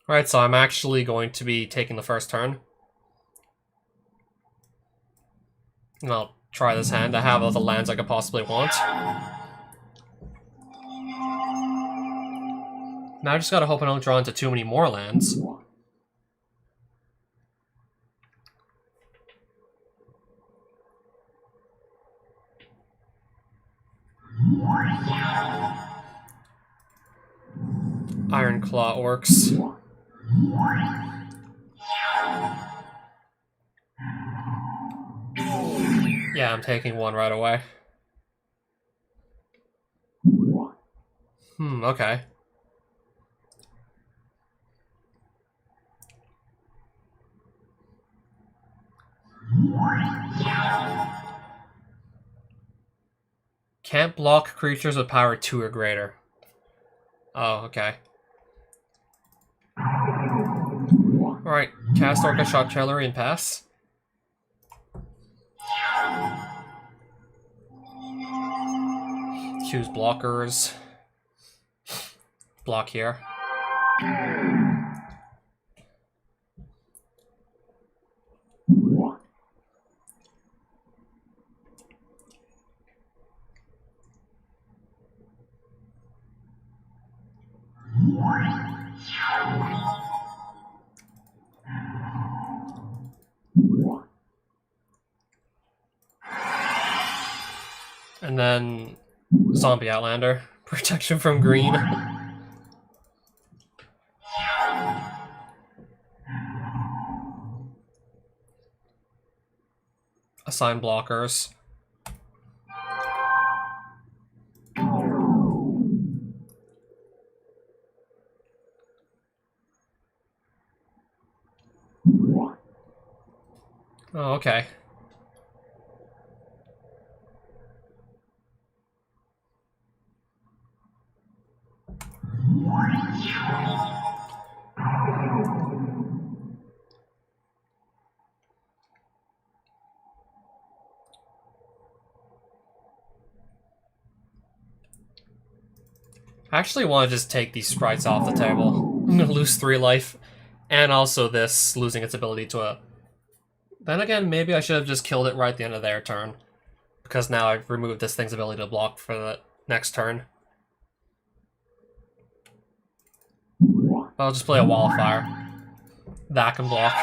Alright, so I'm actually going to be taking the first turn. And I'll try this hand. I have all the lands I could possibly want. Now I just gotta hope I don't draw into too many more lands. Ironclaw orcs. Yeah, I'm taking one right away. Okay. Can't block creatures with power 2 or greater. Oh, okay. Alright, cast Orca Artillery and pass. Choose blockers. Block here. And then Zombie Outlander. Protection from green. Assign blockers. Oh, okay. I actually want to just take these sprites off the table. I'm gonna lose 3 life. And also this, losing its ability to a... Then again, maybe I should have just killed it right at the end of their turn. Because now I've removed this thing's ability to block for the next turn. I'll just play a Wall of Fire. That can block.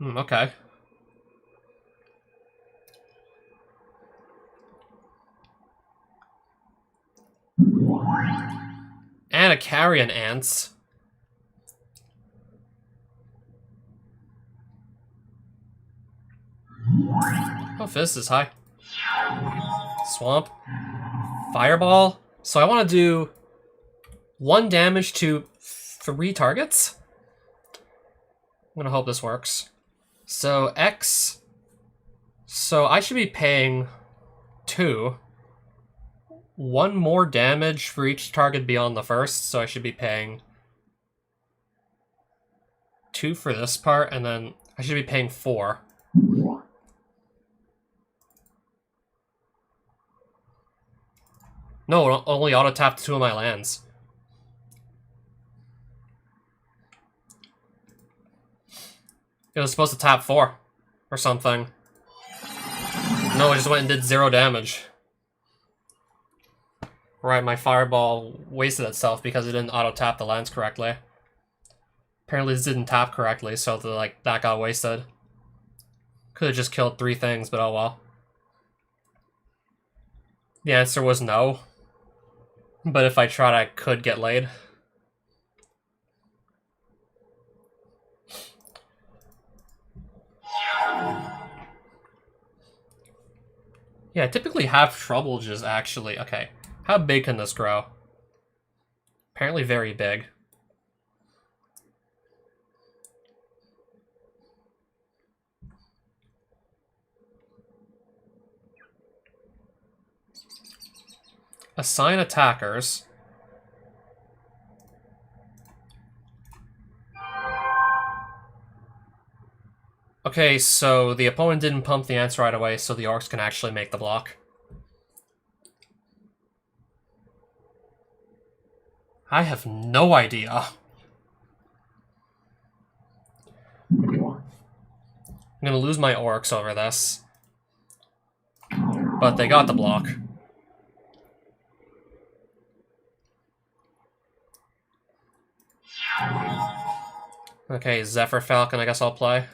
Okay. And a Carrion Ants. Oh, Fizz is high. Swamp. Fireball. So I want to do 1 damage to 3 targets? I'm gonna hope this works. So X. So I should be paying 2. 1 more damage for each target beyond the first, so I should be paying 2 for this part, and then I should be paying 4. No, only auto-tapped 2 of my lands. It was supposed to tap 4. Or something. No, it just went and did 0 damage. Right, my Fireball wasted itself because it didn't auto-tap the lands correctly. Apparently this didn't tap correctly, so that got wasted. Could have just killed 3 things, but oh well. The answer was no. But if I tried, I could get laid. Yeah, I typically have trouble just actually... Okay, how big can this grow? Apparently very big. Assign attackers. Okay, so the opponent didn't pump the answer right away, so the orcs can actually make the block. I have no idea. I'm gonna lose my orcs over this. But they got the block. Okay, Zephyr Falcon, I guess I'll play.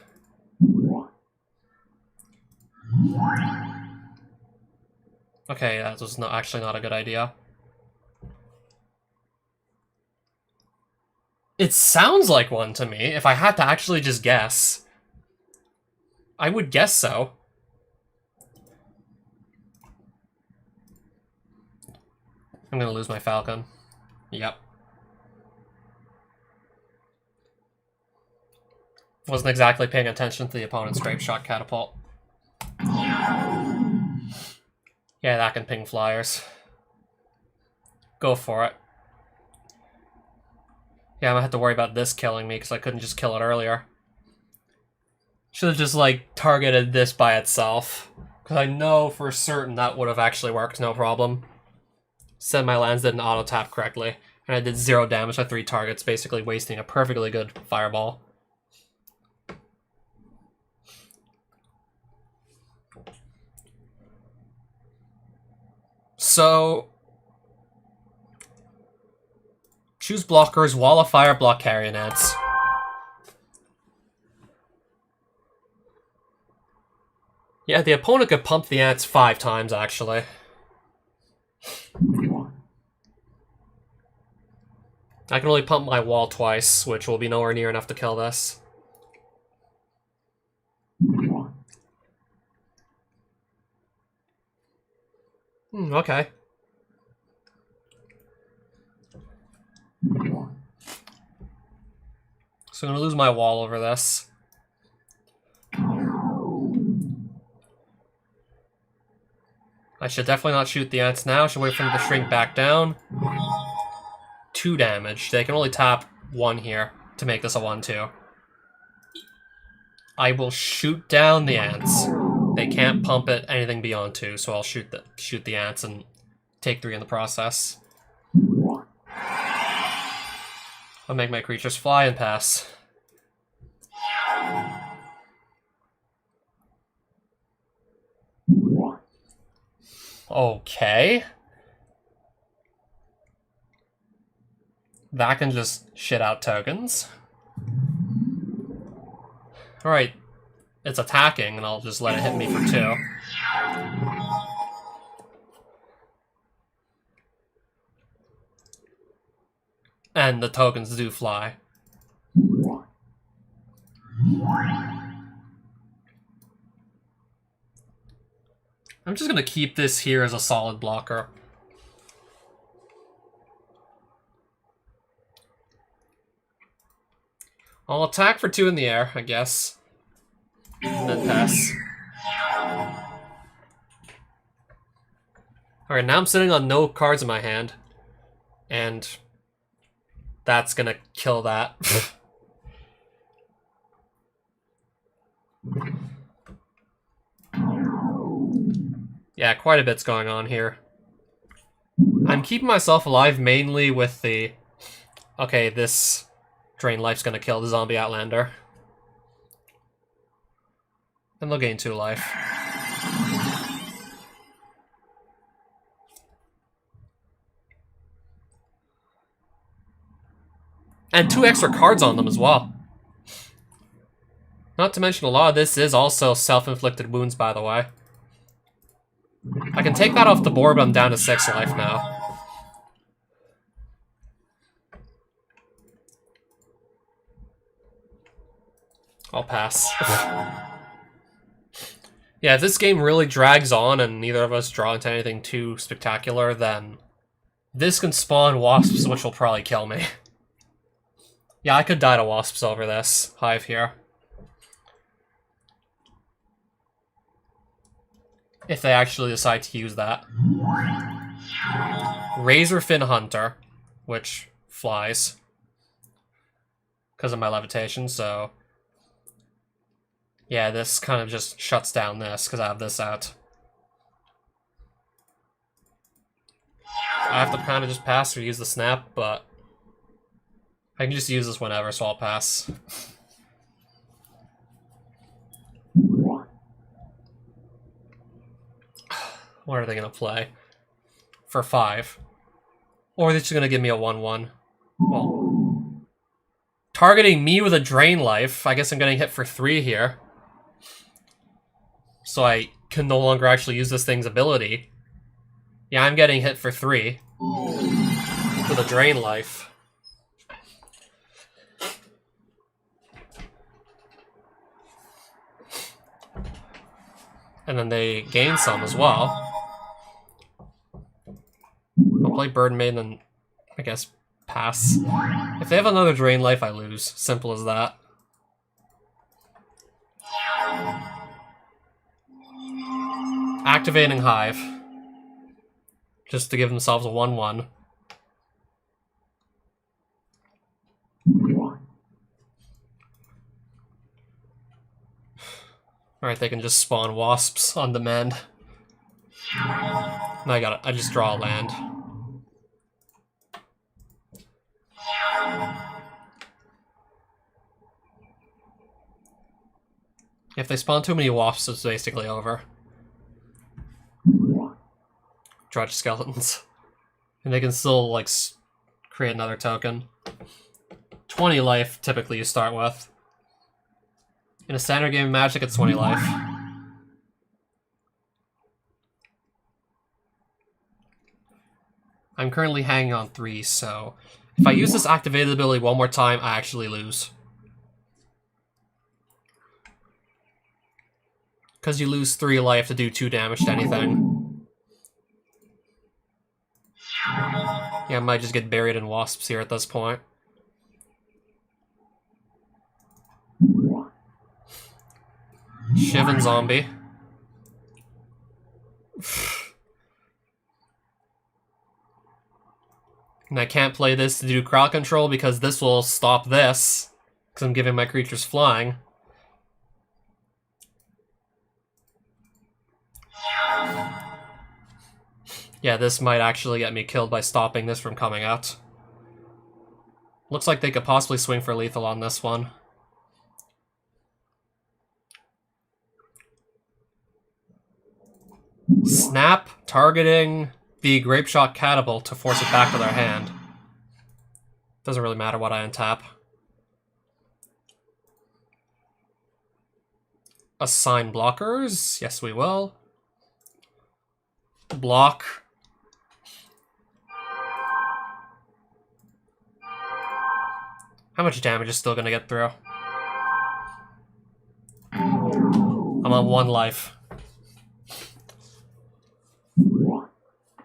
Okay, that was actually not a good idea. It sounds like one to me. If I had to actually just guess, I would guess so. I'm gonna lose my Falcon. Yep. Wasn't exactly paying attention to the opponent's Strafe Shot Catapult. Yeah, that can ping flyers. Go for it. Yeah, I'm gonna have to worry about this killing me because I couldn't just kill it earlier. Should have just, like, targeted this by itself. Because I know for certain that would have actually worked, no problem. Said my lands didn't auto-tap correctly. And I did 0 damage to 3 targets, basically wasting a perfectly good fireball. So... choose blockers, Wall of Fire, block Carrion Ants. Yeah, the opponent could pump the ants 5 times, actually. I can only pump my wall twice, which will be nowhere near enough to kill this. Okay. So I'm gonna lose my wall over this. I should definitely not shoot the ants now. I should wait for them to shrink back down. 2 damage. They can only tap 1 here to make this a 1-2. I will shoot down the ants. They can't pump it anything beyond 2, so I'll shoot the ants and take 3 in the process. I'll make my creatures fly and pass. Okay. That can just shit out tokens. Alright. It's attacking, and I'll just let it hit me for 2. And the tokens do fly. I'm just gonna keep this here as a solid blocker. I'll attack for 2 in the air, I guess. And then pass. Alright, now I'm sitting on no cards in my hand. And that's gonna kill that. Yeah, quite a bit's going on here. I'm keeping myself alive mainly with the... Okay, this drain life's gonna kill the zombie Outlander. And they'll gain 2 life. And 2 extra cards on them as well. Not to mention a lot of this is also self-inflicted wounds, by the way. I can take that off the board, but I'm down to 6 life now. I'll pass. Yeah, if this game really drags on and neither of us draw into anything too spectacular, then this can spawn wasps, which will probably kill me. Yeah, I could die to wasps over this hive here. If they actually decide to use that. Razorfin Hunter, which flies. Because of my levitation, so... Yeah, this kind of just shuts down this, because I have this out. I have to kind of just pass or use the snap, but... I can just use this whenever, so I'll pass. What are they going to play? For 5. Or are they just going to give me a 1-1? Well, targeting me with a drain life. I guess I'm getting hit for 3 here. So I can no longer actually use this thing's ability. Yeah, I'm getting hit for 3. With a drain life. And then they gain some as well. I'll play Bird Maiden and, I guess, pass. If they have another Drain Life, I lose. Simple as that. Activating Hive. Just to give themselves a 1/1. Alright, they can just spawn wasps on demand. No, I got it. I just draw a land. If they spawn too many wasps, it's basically over. Drudge skeletons. And they can still, like, create another token. 20 life, typically, you start with. In a standard game of Magic, it's 20 life. I'm currently hanging on 3, so if I use this activated ability one more time, I actually lose. Because you lose 3 life to do 2 damage to anything. Yeah, I might just get buried in wasps here at this point. Shivan Zombie. And I can't play this to do crowd control because this will stop this. Because I'm giving my creatures flying. Yeah, this might actually get me killed by stopping this from coming out. Looks like they could possibly swing for lethal on this one. Snap, targeting the Grapeshot Catapult to force it back to their hand. Doesn't really matter what I untap. Assign blockers. Yes, we will. Block. How much damage is still going to get through? I'm on 1 life.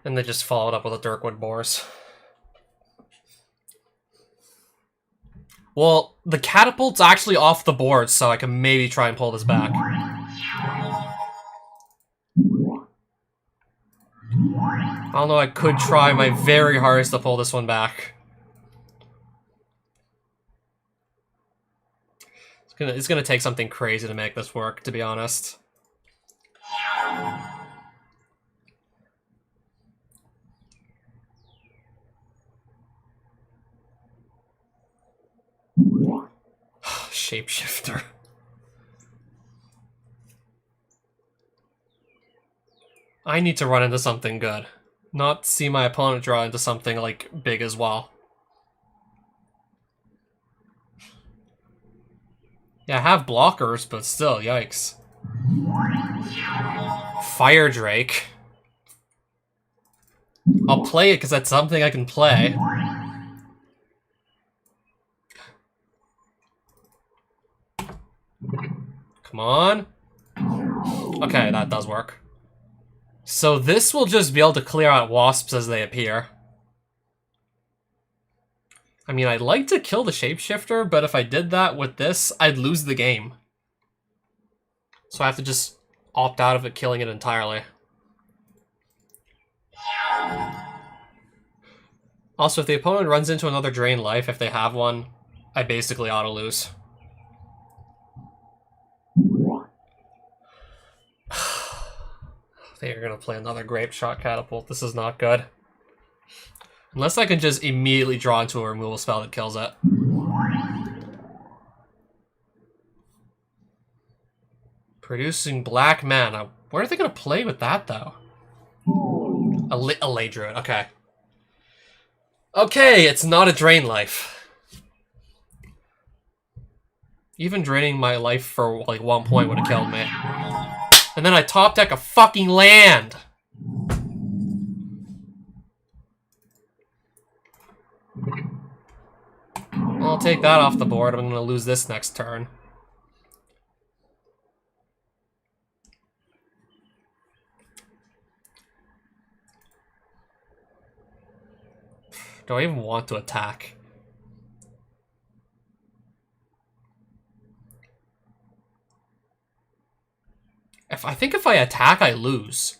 And they just followed up with a Dirkwood Boars. Well, the catapult's actually off the board, so I can maybe try and pull this back. I don't know, I could try my very hardest to pull this one back. It's gonna take something crazy to make this work, to be honest. Shapeshifter. I need to run into something good. Not see my opponent draw into something, like, big as well. Yeah, I have blockers, but still, yikes. Fire Drake. I'll play it because that's something I can play. Come on. Okay, that does work. So this will just be able to clear out wasps as they appear. I mean, I'd like to kill the Shapeshifter, but if I did that with this, I'd lose the game. So I have to just opt out of it, killing it entirely. Also, if the opponent runs into another Drain Life, if they have one, I basically auto-lose. They are going to play another Grapeshot Catapult. This is not good. Unless I can just immediately draw into a removal spell that kills it. Producing black mana. What are they going to play with that, though? A Ley Druid, okay. Okay, it's not a Drain Life. Even draining my life for, like, 1 point would have killed me. And then I top deck a fucking land! I'll take that off the board. I'm gonna lose this next turn. Do I even want to attack? I think if I attack, I lose.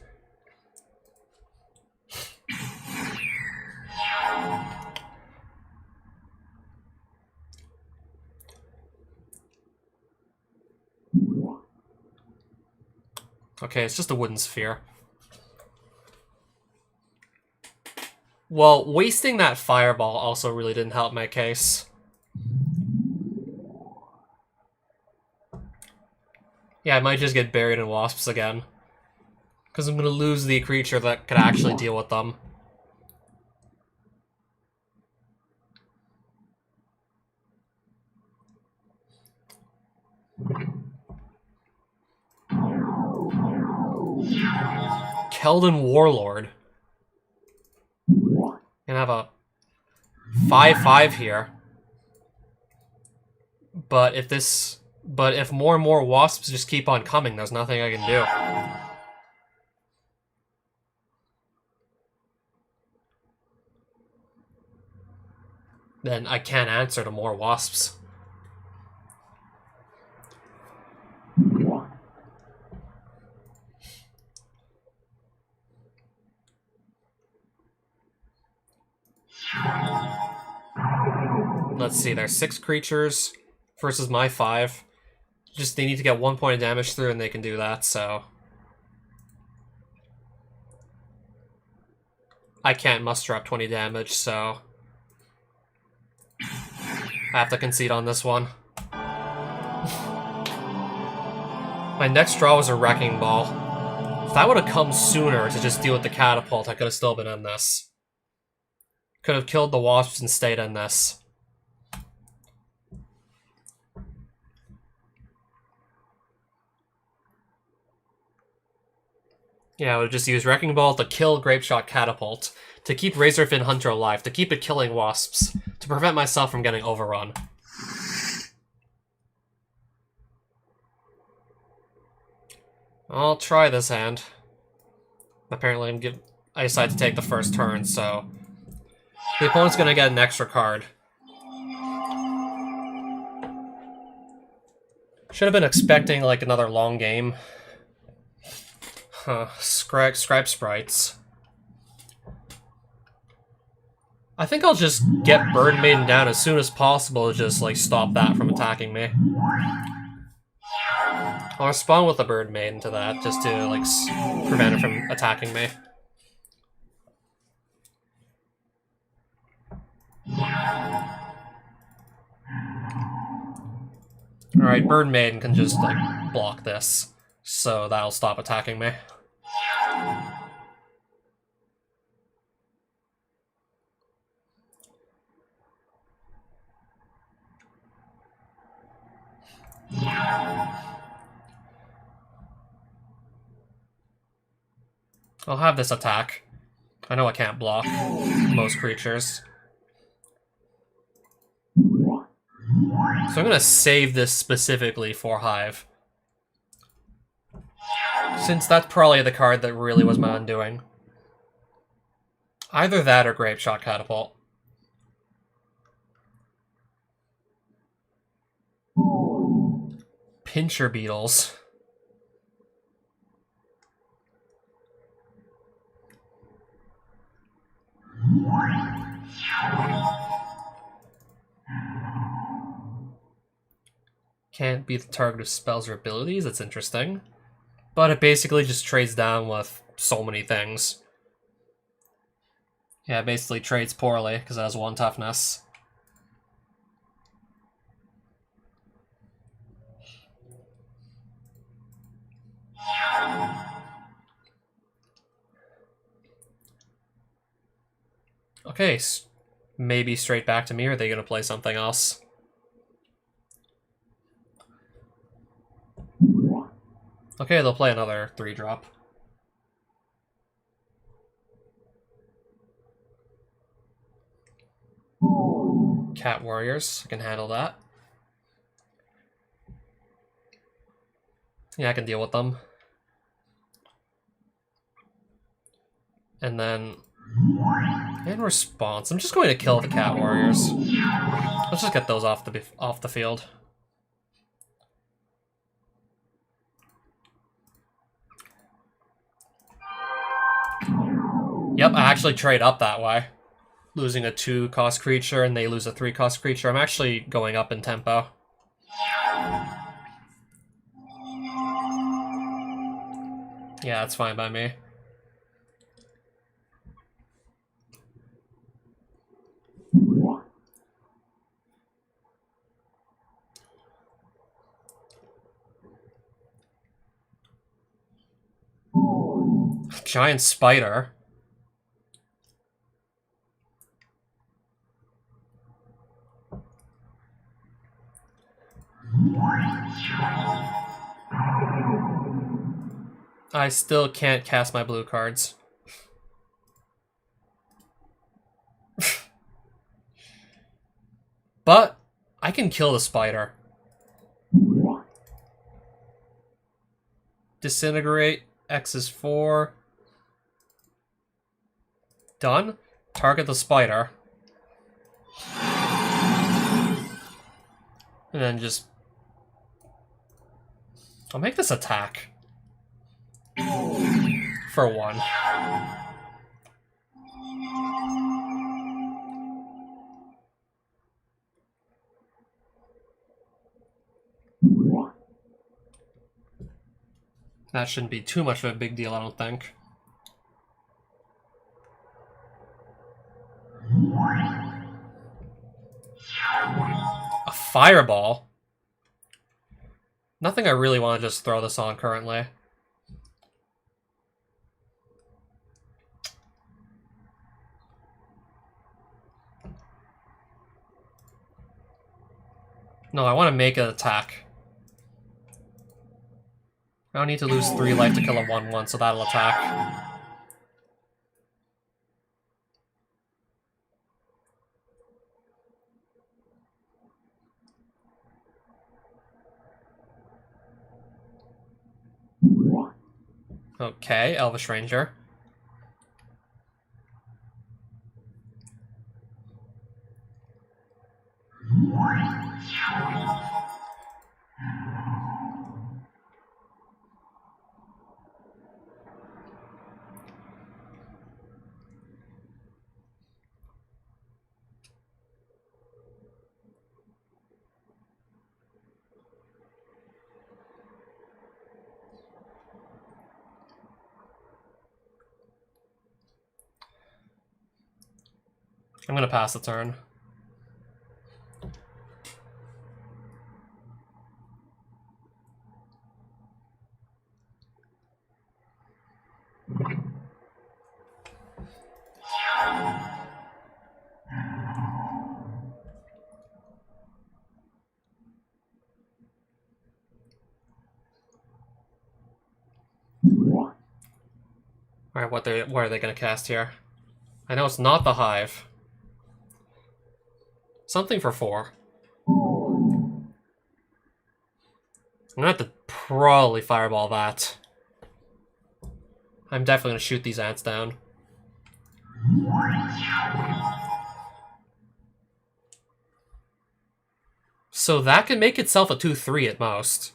Okay, it's just a wooden sphere. Well, wasting that fireball also really didn't help my case. Yeah, I might just get buried in wasps again. Because I'm going to lose the creature that could actually deal with them. Keldon Warlord. Gonna have a 5/5 here. But if more and more wasps just keep on coming, there's nothing I can do. Then I can't answer to more wasps. Let's see, there's 6 creatures versus my 5. Just they need to get 1 point of damage through and they can do that, so... I can't muster up 20 damage, so... I have to concede on this one. My next draw was a Wrecking Ball. If that would have come sooner to just deal with the catapult, I could have still been in this. Could have killed the wasps and stayed in this. Yeah, I would just use Wrecking Ball to kill Grapeshot Catapult, to keep Razorfin Hunter alive, to keep it killing wasps, to prevent myself from getting overrun. I'll try this hand. Apparently I decide to take the first turn, so... The opponent's gonna get an extra card. Should have been expecting, like, another long game. Huh, Scribe Sprites. I think I'll just get Bird Maiden down as soon as possible to just, like, stop that from attacking me. I'll respond with a Bird Maiden to that, just to, like, prevent it from attacking me. Alright, Bird Maiden can just, like, block this, so that'll stop attacking me. I'll have this attack. I know I can't block most creatures. So I'm gonna save this specifically for Hive. Since that's probably the card that really was my undoing. Either that or Grapeshot Catapult. Pincher Beetles. Can't be the target of spells or abilities, that's interesting. But it basically just trades down with so many things. Yeah, it basically trades poorly, because it has 1 toughness. Okay, maybe straight back to me, or are they going to play something else? Okay, they'll play another 3-drop. Cat Warriors, I can handle that. Yeah, I can deal with them. And then In response, I'm just going to kill the cat warriors. Let's just get those off the field. Yep, I actually trade up that way. Losing a 2-cost creature and they lose a 3-cost creature. I'm actually going up in tempo. Yeah, that's fine by me. Giant spider. I still can't cast my blue cards. But I can kill the spider. Disintegrate. X is 4. Done. Target the spider. And then just... I'll make this attack. For 1. That shouldn't be too much of a big deal, I don't think. A fireball? Nothing I really want to just throw this on currently. No, I want to make an attack. I don't need to lose 3 life to kill a 1/1, so that'll attack. Okay, Elvish Ranger. I'm gonna pass the turn. Alright, what are they gonna cast here? I know it's not the Hive. Something for 4. I'm gonna have to probably fireball that. I'm definitely gonna shoot these ants down. So that can make itself a 2/3 at most.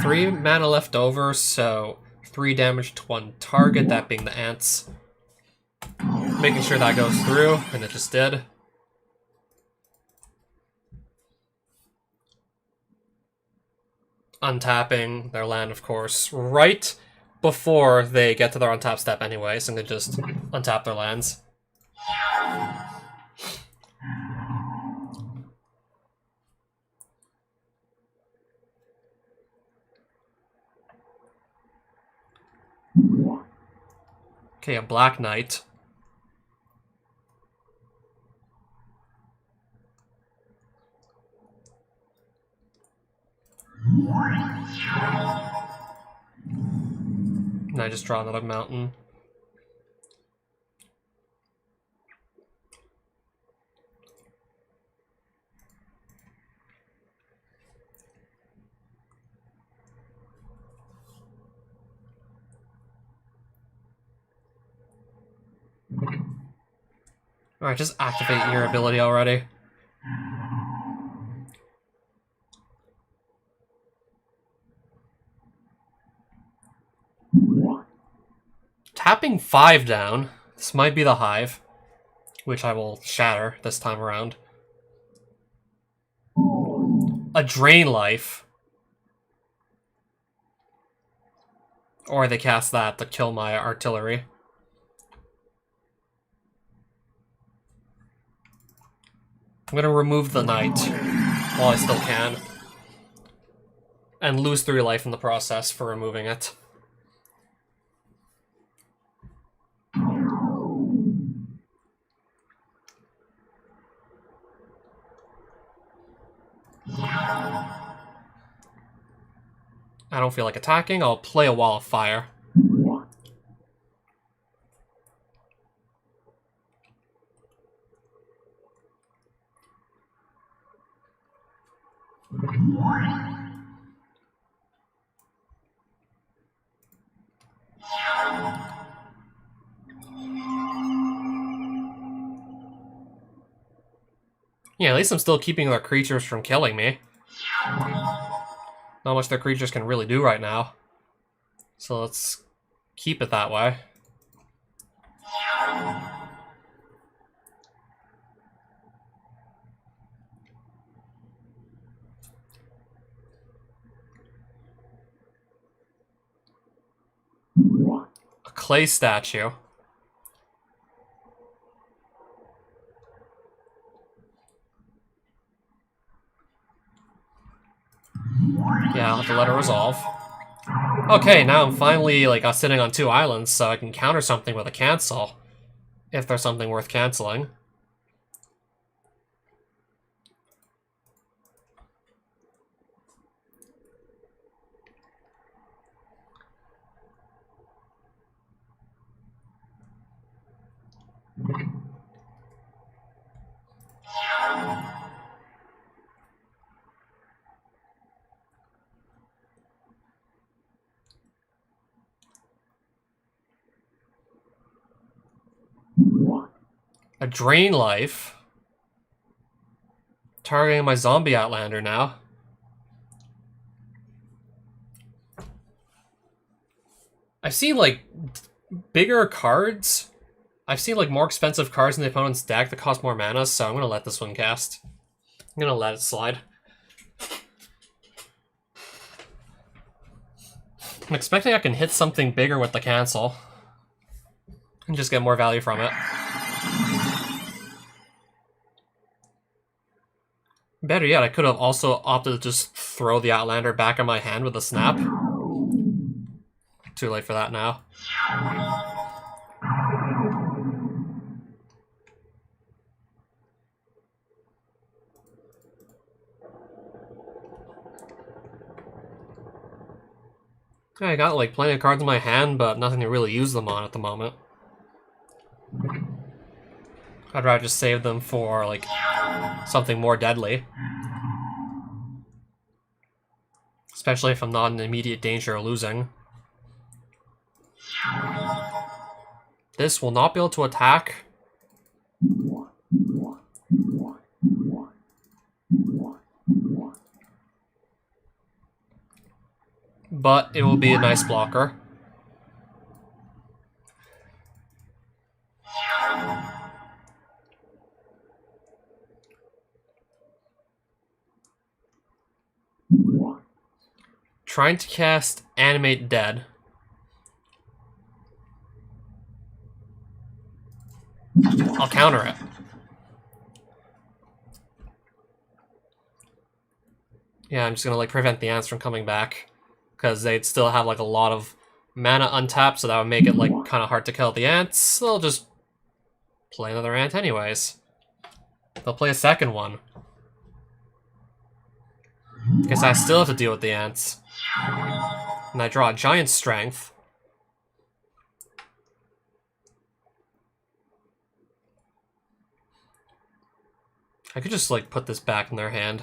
Three mana left over, so 3 damage to 1 target, that being the ants. Making sure that goes through, and it just did. Untapping their land, of course, right before they get to their untap step anyway, so they just untap their lands. Okay, a Black Knight. And I just draw another mountain. Alright, just activate your ability already. Tapping 5 down. This might be the Hive, which I will shatter this time around. A Drain Life. Or they cast that to kill my artillery. I'm gonna remove the Knight while I still can. And lose 3 life in the process for removing it. I don't feel like attacking, I'll play a Wall of Fire. Yeah, at least I'm still keeping their creatures from killing me. Not much their creatures can really do right now. So let's keep it that way. A clay statue. Yeah, I'll have to let it resolve. Okay, now I'm finally like sitting on 2 islands, so I can counter something with a cancel. If there's something worth canceling. A Drain Life. Targeting my zombie Outlander now. I've seen like bigger cards. I've seen like more expensive cards in the opponent's deck that cost more mana, so I'm gonna let this one cast. I'm gonna let it slide. I'm expecting I can hit something bigger with the cancel. And just get more value from it. Better yet, I could have also opted to just throw the Outlander back in my hand with a snap. Too late for that now. I got like plenty of cards in my hand, but nothing to really use them on at the moment. I'd rather just save them for like something more deadly. Especially if I'm not in immediate danger of losing. This will not be able to attack. But it will be a nice blocker. Trying to cast Animate Dead. I'll counter it. Yeah, I'm just gonna like prevent the ants from coming back. Because they'd still have like a lot of mana untapped, so that would make it like kind of hard to kill the ants. They'll just play another ant anyways. They'll play a second one. Guess I still have to deal with the ants. And I draw a giant strength. I could just like put this back in their hand.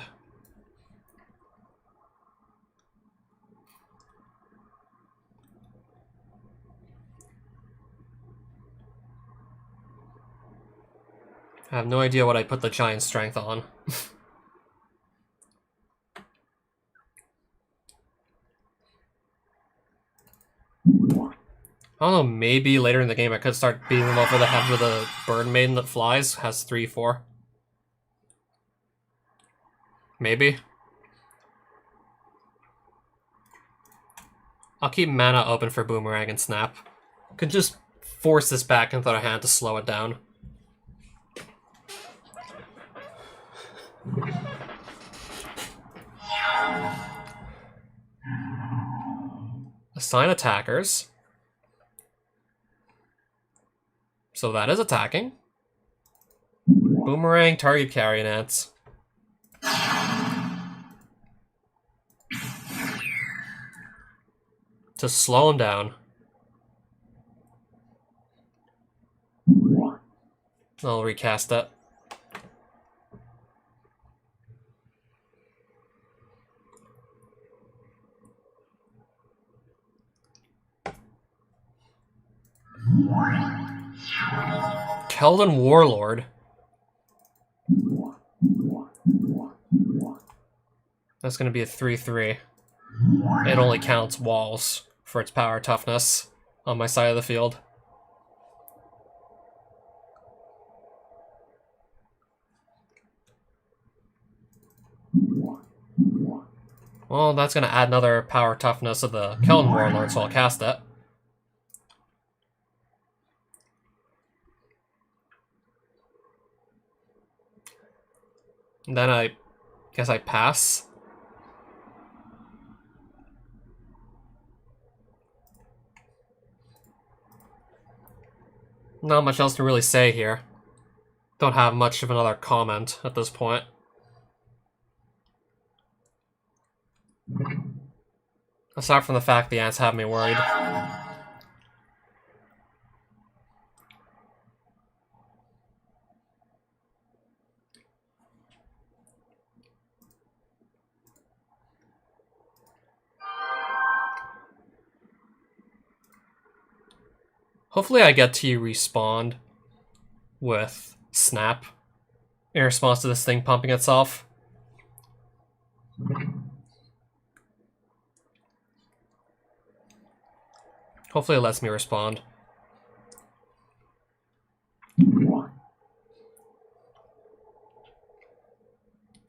I have no idea what I put the giant strength on. I don't know, maybe later in the game I could start beating them over the head with a bird maiden that flies, has 3/4. Maybe. I'll keep mana open for Boomerang and Snap. Could just force this back into their hand to slow it down. Assign attackers. So that is attacking. Boomerang, target carrion ants. To slow him down. I'll recast it. Keldon Warlord. That's going to be a 3/3. It only counts walls for its power toughness on my side of the field. Well, that's going to add another power toughness of the Keldon Warlord, so I'll cast it. And then I guess I pass. Not much else to really say here. Don't have much of another comment at this point. Aside from the fact the ants have me worried. Hopefully I get to respond with Snap in response to this thing pumping itself. Hopefully it lets me respond.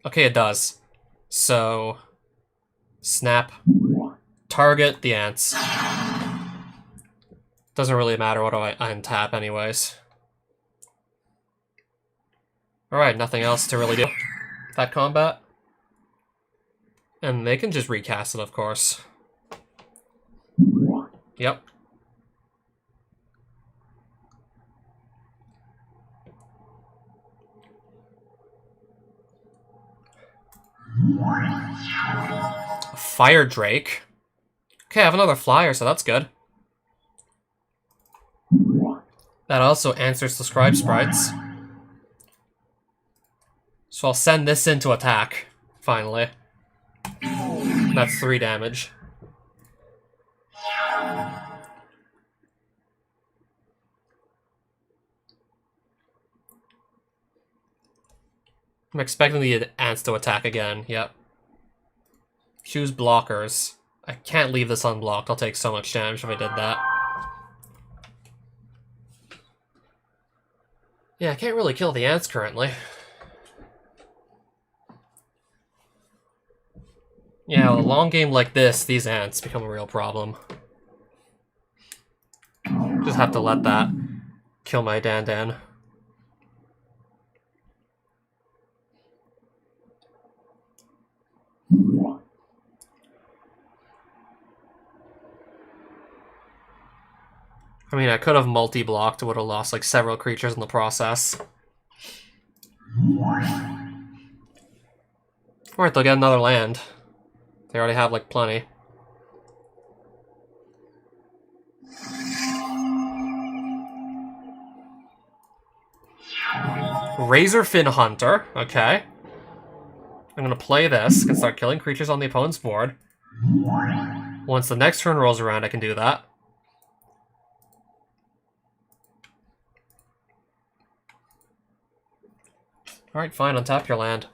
Okay, it does. So, Snap, target the ants. Doesn't really matter what I untap anyways. Alright, nothing else to really do. That combat. And they can just recast it, of course. Yep. Fire Drake. Okay, I have another flyer, so that's good. That also answers the Scribe Sprites. So I'll send this in to attack, finally. That's 3 damage. I'm expecting the ants to attack again, yep. Choose blockers. I can't leave this unblocked, I'll take so much damage if I did that. Yeah, I can't really kill the ants currently. Yeah, a long game like this, these ants become a real problem. Just have to let that kill my Dan. I mean, I could have multi-blocked, would have lost like several creatures in the process. Alright, they'll get another land. They already have like plenty. Razorfin Hunter, okay. I'm gonna play this, can start killing creatures on the opponent's board. Once the next turn rolls around, I can do that. Alright, fine, untap your land.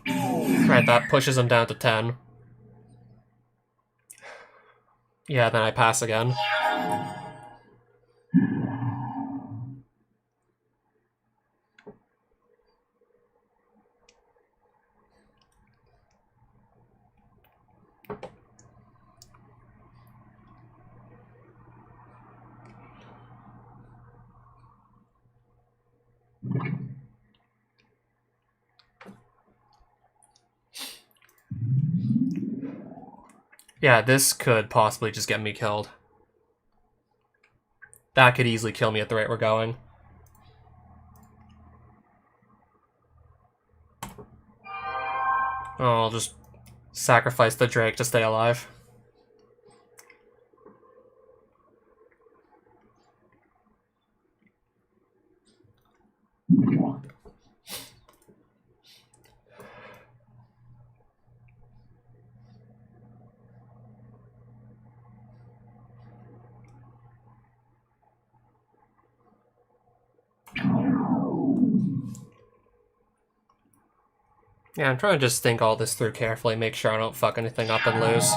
Alright, that pushes him down to 10. Yeah, then I pass again. Yeah, this could possibly just get me killed. That could easily kill me at the rate we're going. Oh, I'll just sacrifice the Drake to stay alive. Yeah, I'm trying to just think all this through carefully, make sure I don't fuck anything up and lose.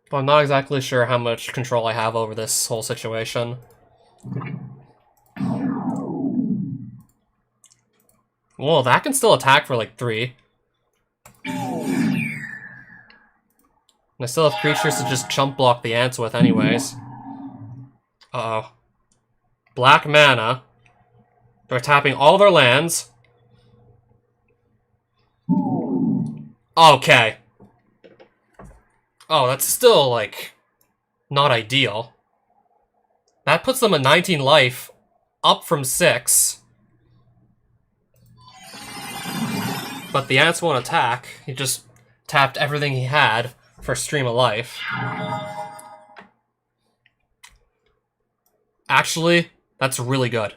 But I'm not exactly sure how much control I have over this whole situation. Well, that can still attack for like 3. And I still have creatures to just chump block the ants with anyways. Uh-oh. Black mana. They're tapping all their lands. Okay. Oh, that's still, like, not ideal. That puts them at 19 life, up from 6. But the ants won't attack. He just tapped everything he had for Stream of Life. Actually, that's really good.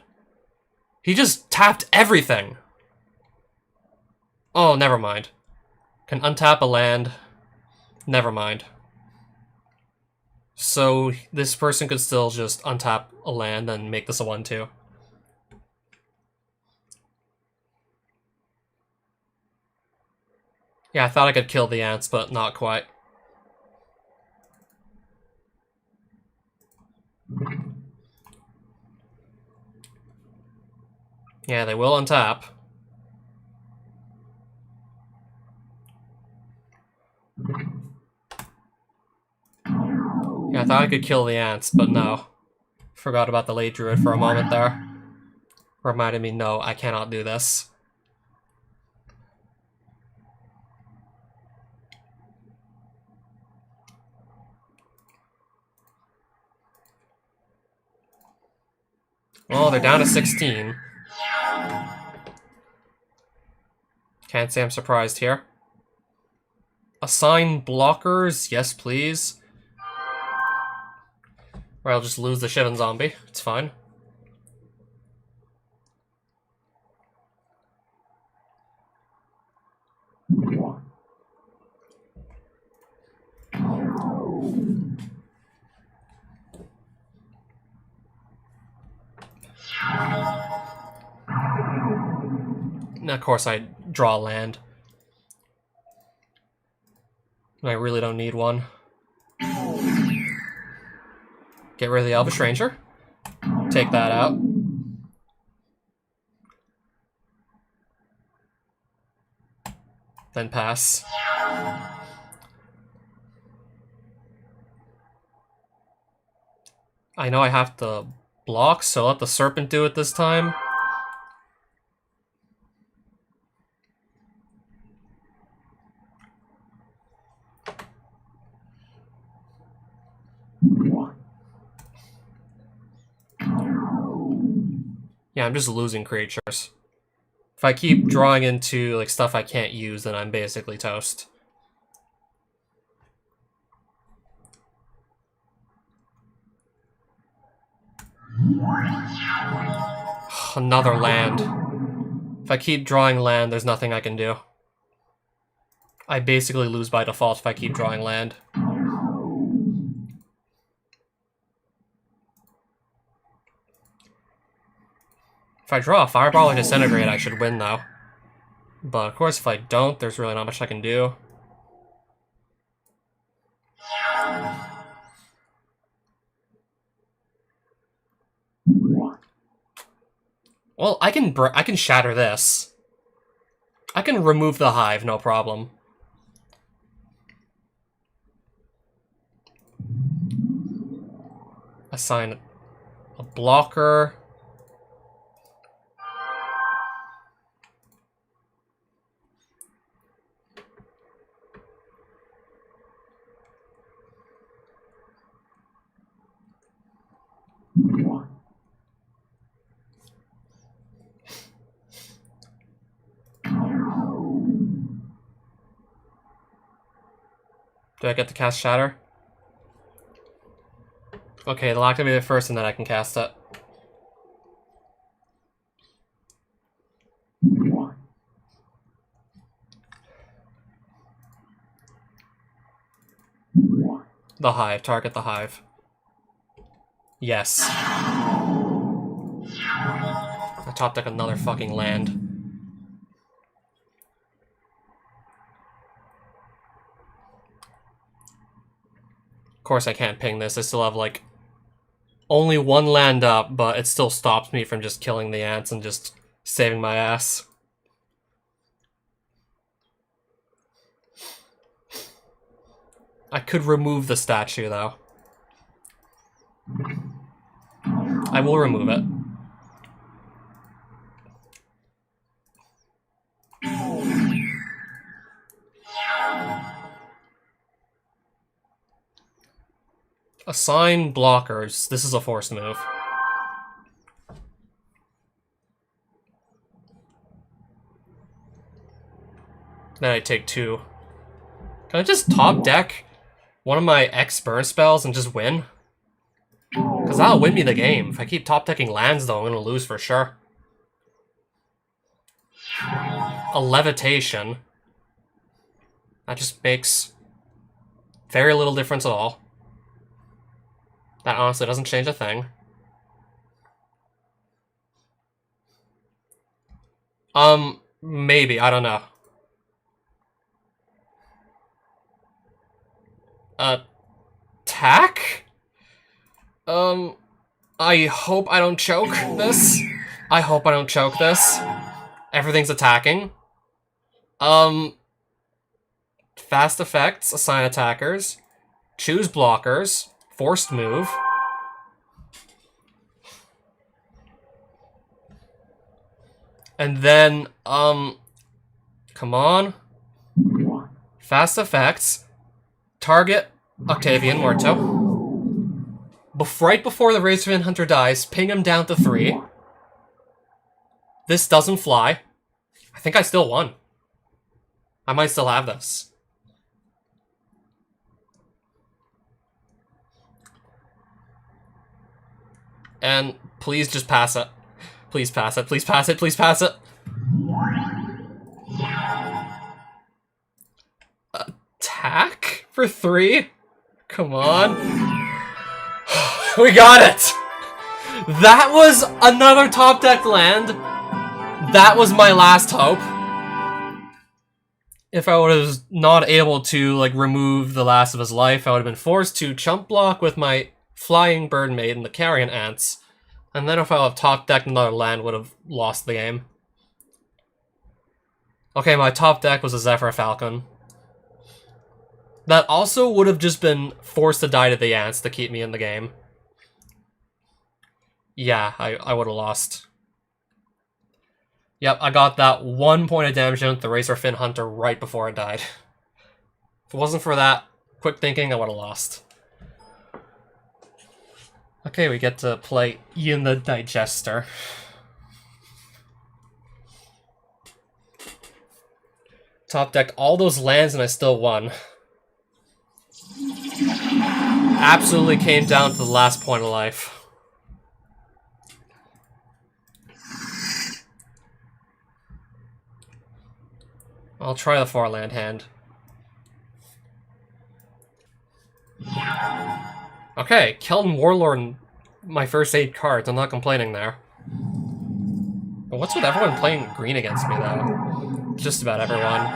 He just tapped everything. Oh, never mind. Can untap a land. Never mind. So this person could still just untap a land and make this a 1/2. Yeah, I thought I could kill the ants, but not quite. Yeah, they will untap. Yeah, I thought I could kill the ants, but no. Forgot about the late druid for a moment there. Reminded me, no, I cannot do this. Well, they're down to 16. Can't say I'm surprised here. Assign blockers, yes please. Or I'll just lose the Shivan Zombie, it's fine. And of course I draw land. I really don't need one. Get rid of the Elvish Ranger. Take that out. Then pass. I know I have to block, so I'll let the Serpent do it this time. Yeah, I'm just losing creatures. If I keep drawing into like stuff I can't use, then I'm basically toast. Another land. If I keep drawing land, there's nothing I can do. I basically lose by default if I keep drawing land. If I draw a Fireball or Disintegrate, I should win, though. But, of course, if I don't, there's really not much I can do. Well, I can shatter this. I can remove the Hive, no problem. Assign a blocker. Do I get to cast Shatter? Okay, they'll activate it first and then I can cast it. The Hive. Target the Hive. Yes. I top deck another fucking land. Of course I can't ping this. I still have, like, only one land up, but it still stops me from just killing the ants and just saving my ass. I could remove the statue, though. I will remove it. Assign blockers. This is a forced move. Then I take 2. Can I just top deck one of my X burn spells and just win? Because that'll win me the game. If I keep top decking lands, though, I'm going to lose for sure. A Levitation. That just makes very little difference at all. That honestly doesn't change a thing. Maybe. I don't know. Attack? I hope I don't choke this. I hope I don't choke this. Everything's attacking. Fast effects, assign attackers. Choose blockers. Forced move. And then, come on. Fast effects. Target Octavian Morto. Right before the Razorfin Hunter dies, ping him down to 3. This doesn't fly. I think I still won. I might still have this. And please just pass it. Please pass it, please pass it, please pass it. Attack for 3? Come on. We got it! That was another top deck land. That was my last hope. If I was not able to, like, remove the last of his life, I would have been forced to chump block with my Flying Bird Maid and the Carrion Ants. And then if I would have top decked another land, would have lost the game. Okay, my top deck was a Zephyr Falcon. That also would have just been forced to die to the ants to keep me in the game. Yeah, I would have lost. Yep, I got that 1 point of damage into the Razorfin Hunter right before it died. If it wasn't for that quick thinking, I would have lost. Okay, we get to play Ian the Digester. Top decked all those lands and I still won. Absolutely came down to the last point of life. I'll try the 4-land hand. Okay, Keldon Warlord, my first 8 cards. I'm not complaining there. But what's with everyone playing green against me, though? Just about everyone.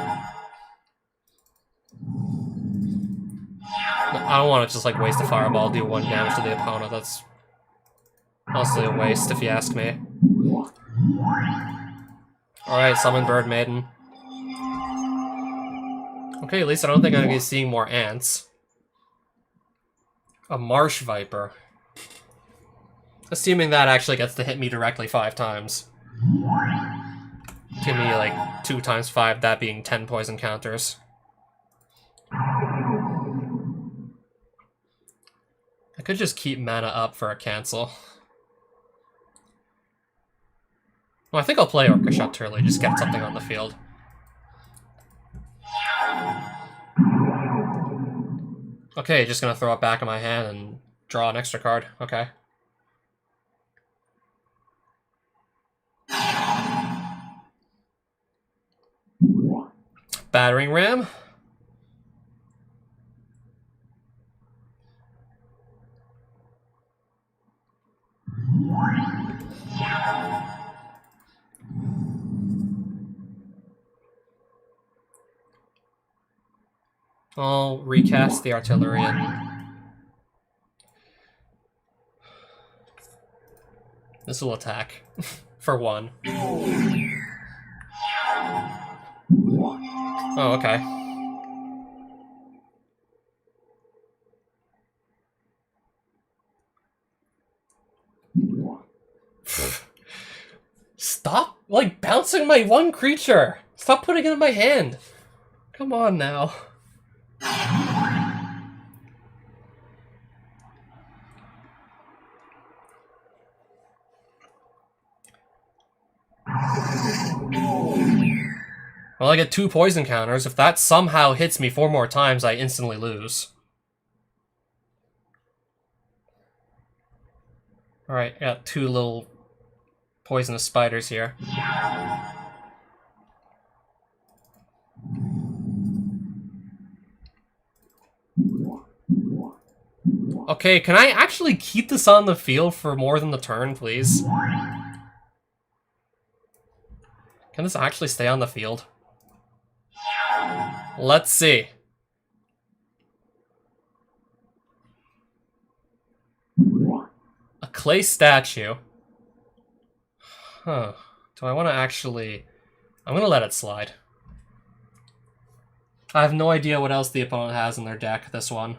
I don't want to just, like, waste a fireball, do 1 damage to the opponent. That's honestly a waste, if you ask me. Alright, summon Bird Maiden. Okay, at least I don't think I'm going to be seeing more ants. A Marsh Viper. Assuming that actually gets to hit me directly 5 times. Give me, like, 2 times 5, that being 10 poison counters. I could just keep mana up for a cancel. Well, I think I'll play Orchestra Turley, just get something on the field. Okay, just gonna throw it back in my hand and draw an extra card. Okay. Battering Ram. I'll recast the artillery and this will attack for 1. Oh, okay. Stop, like, bouncing my 1 creature! Stop putting it in my hand! Come on now. Well, I get 2 poison counters. If that somehow hits me 4 more times, I instantly lose. Alright, got 2 little poisonous spiders here. Okay, can I actually keep this on the field for more than the turn, please? Can this actually stay on the field? Let's see. A clay statue. Huh. Do I want to actually... I'm going to let it slide. I have no idea what else the opponent has in their deck, this one.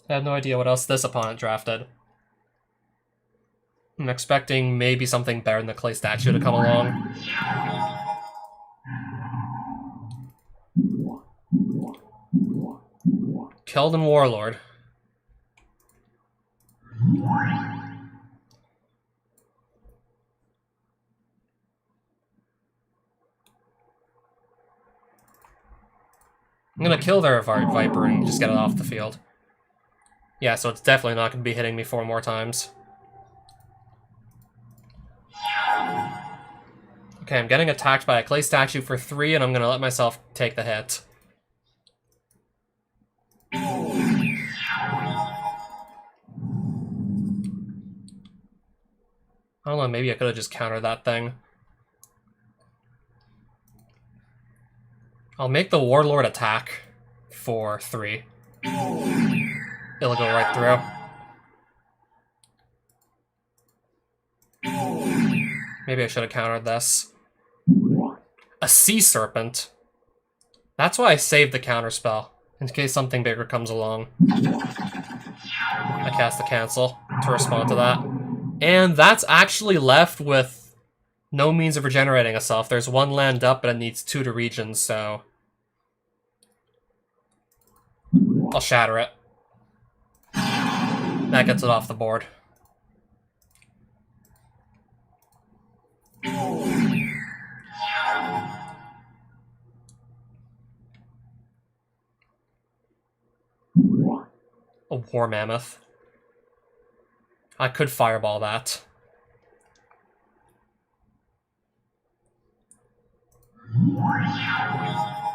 I have no idea what else this opponent drafted. I'm expecting maybe something better than the clay statue to come along. Keldon Warlord. I'm gonna kill their Viper and just get it off the field. Yeah, so it's definitely not gonna be hitting me 4 more times. Okay, I'm getting attacked by a clay statue for 3, and I'm gonna let myself take the hit. I don't know, maybe I could have just countered that thing. I'll make the Warlord attack for 3. It'll go right through. Maybe I should have countered this. A Sea Serpent. That's why I saved the counterspell, in case something bigger comes along. I cast the cancel to respond to that. And that's actually left with no means of regenerating itself. There's 1 land up, but it needs 2 to regen, so... I'll shatter it. That gets it off the board. A War Mammoth. I could fireball that.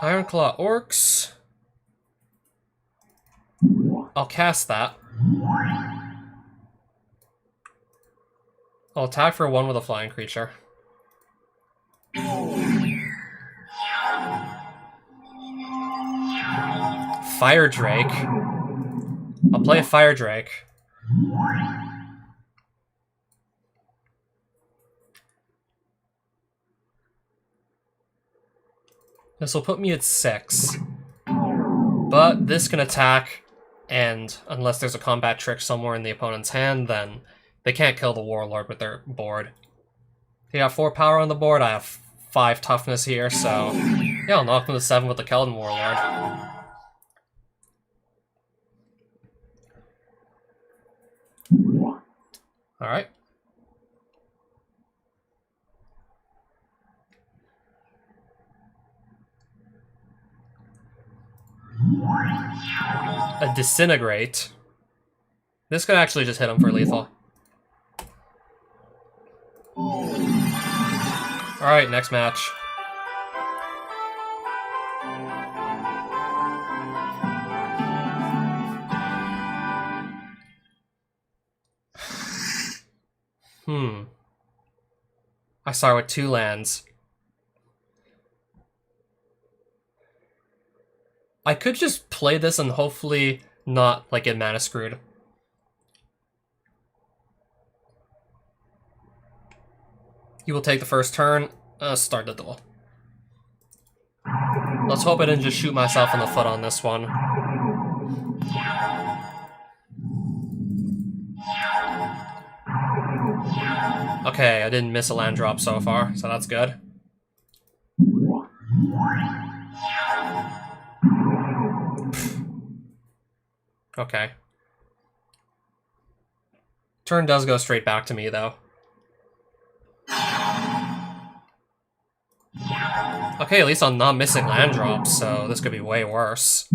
Ironclaw Orcs. I'll cast that. I'll attack for 1 with a flying creature. Fire Drake. I'll play a Fire Drake. This will put me at 6. But this can attack, and unless there's a combat trick somewhere in the opponent's hand, then they can't kill the Warlord with their board. They got 4 power on the board, I have 5 toughness here, so yeah, I'll knock them to 7 with the Keldon Warlord. Alright. A Disintegrate. This could actually just hit him for lethal. Alright, next match. I start with 2 lands. I could just play this and hopefully not, like, get mana screwed. You will take the first turn. Start the duel. Let's hope I didn't just shoot myself in the foot on this one. Okay, I didn't miss a land drop so far, so that's good. Okay. Turn does go straight back to me, though. Okay, at least I'm not missing land drops, so this could be way worse.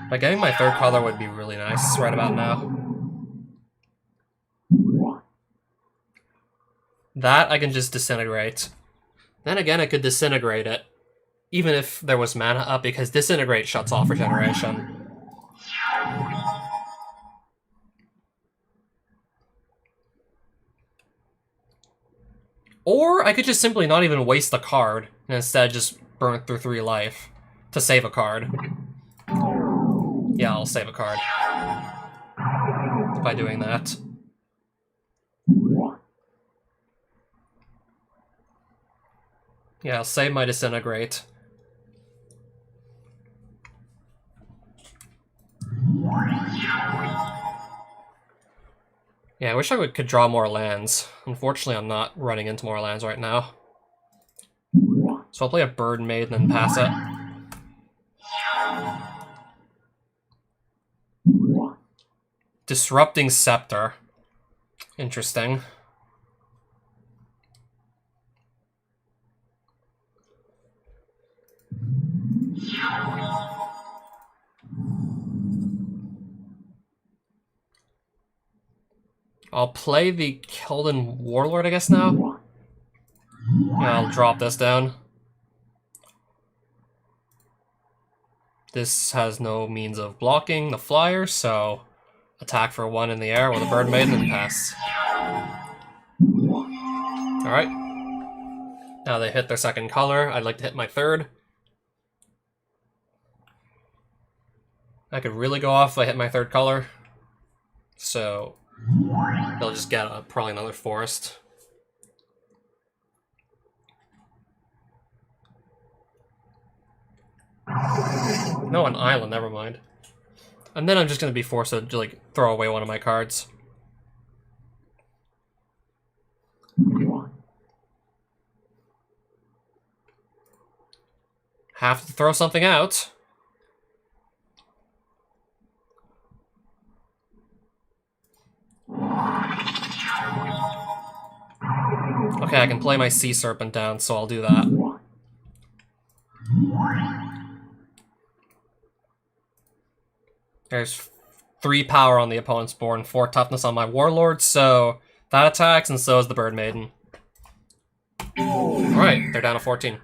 But getting my 3rd color would be really nice right about now. That I can just Disintegrate. Then again, I could Disintegrate it, even if there was mana up, because Disintegrate shuts off Regeneration. Or I could just simply not even waste the card, and instead just burn through 3 life to save a card. Yeah, I'll save a card by doing that. Yeah, I'll save my Disintegrate. Yeah, I wish I could draw more lands. Unfortunately, I'm not running into more lands right now. So I'll play a Bird Maiden and pass it. Disrupting Scepter. Interesting. I'll play the Keldon Warlord, I guess, now. Yeah, I'll drop this down. This has no means of blocking the flyer, so attack for 1 in the air with a Bird Maiden and pass. Alright. Now they hit their 2nd color. I'd like to hit my 3rd. I could really go off if I hit my 3rd color. So they'll just get probably another forest. No, an island, never mind. And then I'm just going to be forced to, like, throw away one of my cards. Have to throw something out. Okay, I can play my Sea Serpent down, so I'll do that. There's 3 power on the opponent's board and 4 toughness on my Warlord, so that attacks, and so is the Bird Maiden. Alright, they're down to 14.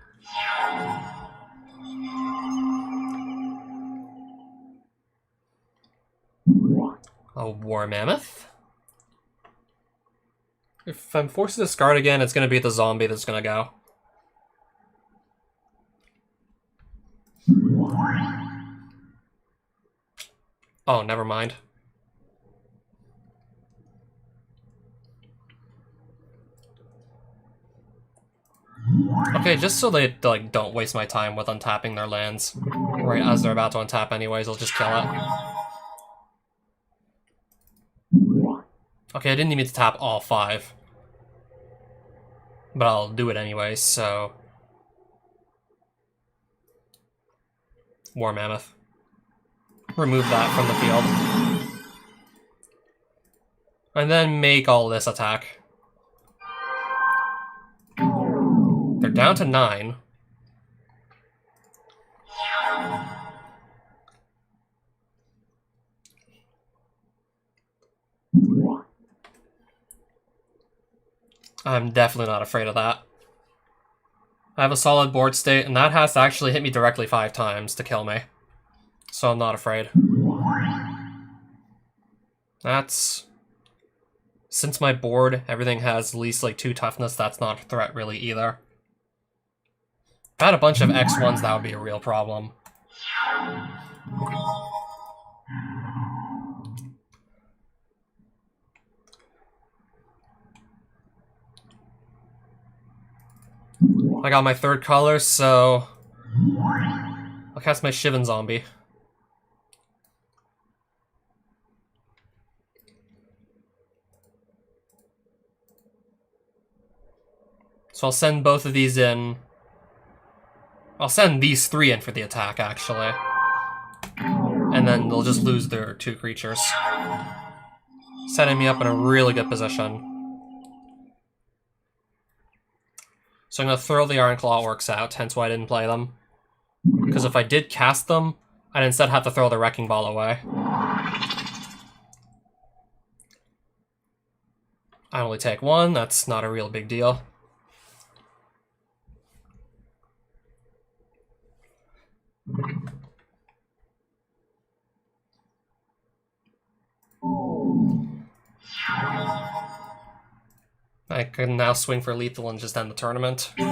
A War Mammoth. If I'm forced to discard again, it's going to be the zombie that's going to go. Oh, never mind. Okay, just so they like don't waste my time with untapping their lands. Right as they're about to untap anyways, I'll just kill it. Okay, I didn't need to tap all 5. But I'll do it anyway, so... War Mammoth. Remove that from the field. And then make all this attack. They're down to 9. I'm definitely not afraid of that. I have a solid board state, and that has to actually hit me directly 5 times to kill me. So I'm not afraid. That's... Since my board, everything has at least like 2 toughness, that's not a threat really either. If I had a bunch of X1s, that would be a real problem. I got my 3rd color, so... I'll cast my Shivan Zombie. So I'll send both of these in. I'll send these 3 in for the attack, actually. And then they'll just lose their 2 creatures. Setting me up in a really good position. So I'm going to throw the Ironclaw Orcs out, hence why I didn't play them. Because if I did cast them, I'd instead have to throw the Wrecking Ball away. I only take 1, that's not a real big deal. I can now swing for lethal and just end the tournament. Yep.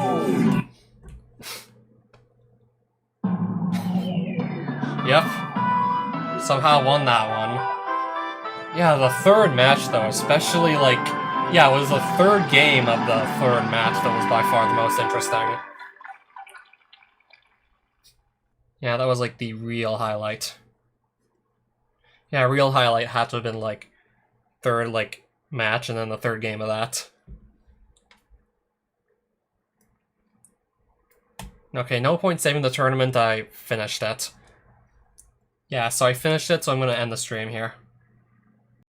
Somehow won that one. Yeah, the 3rd match though, especially like... Yeah, it was the 3rd game of the 3rd match that was by far the most interesting. Yeah, that was like the real highlight. Yeah, real highlight had to have been like 3rd like match and then the 3rd game of that. Okay, no point saving the tournament, I finished it. Yeah, so I finished it, so I'm going to end the stream here.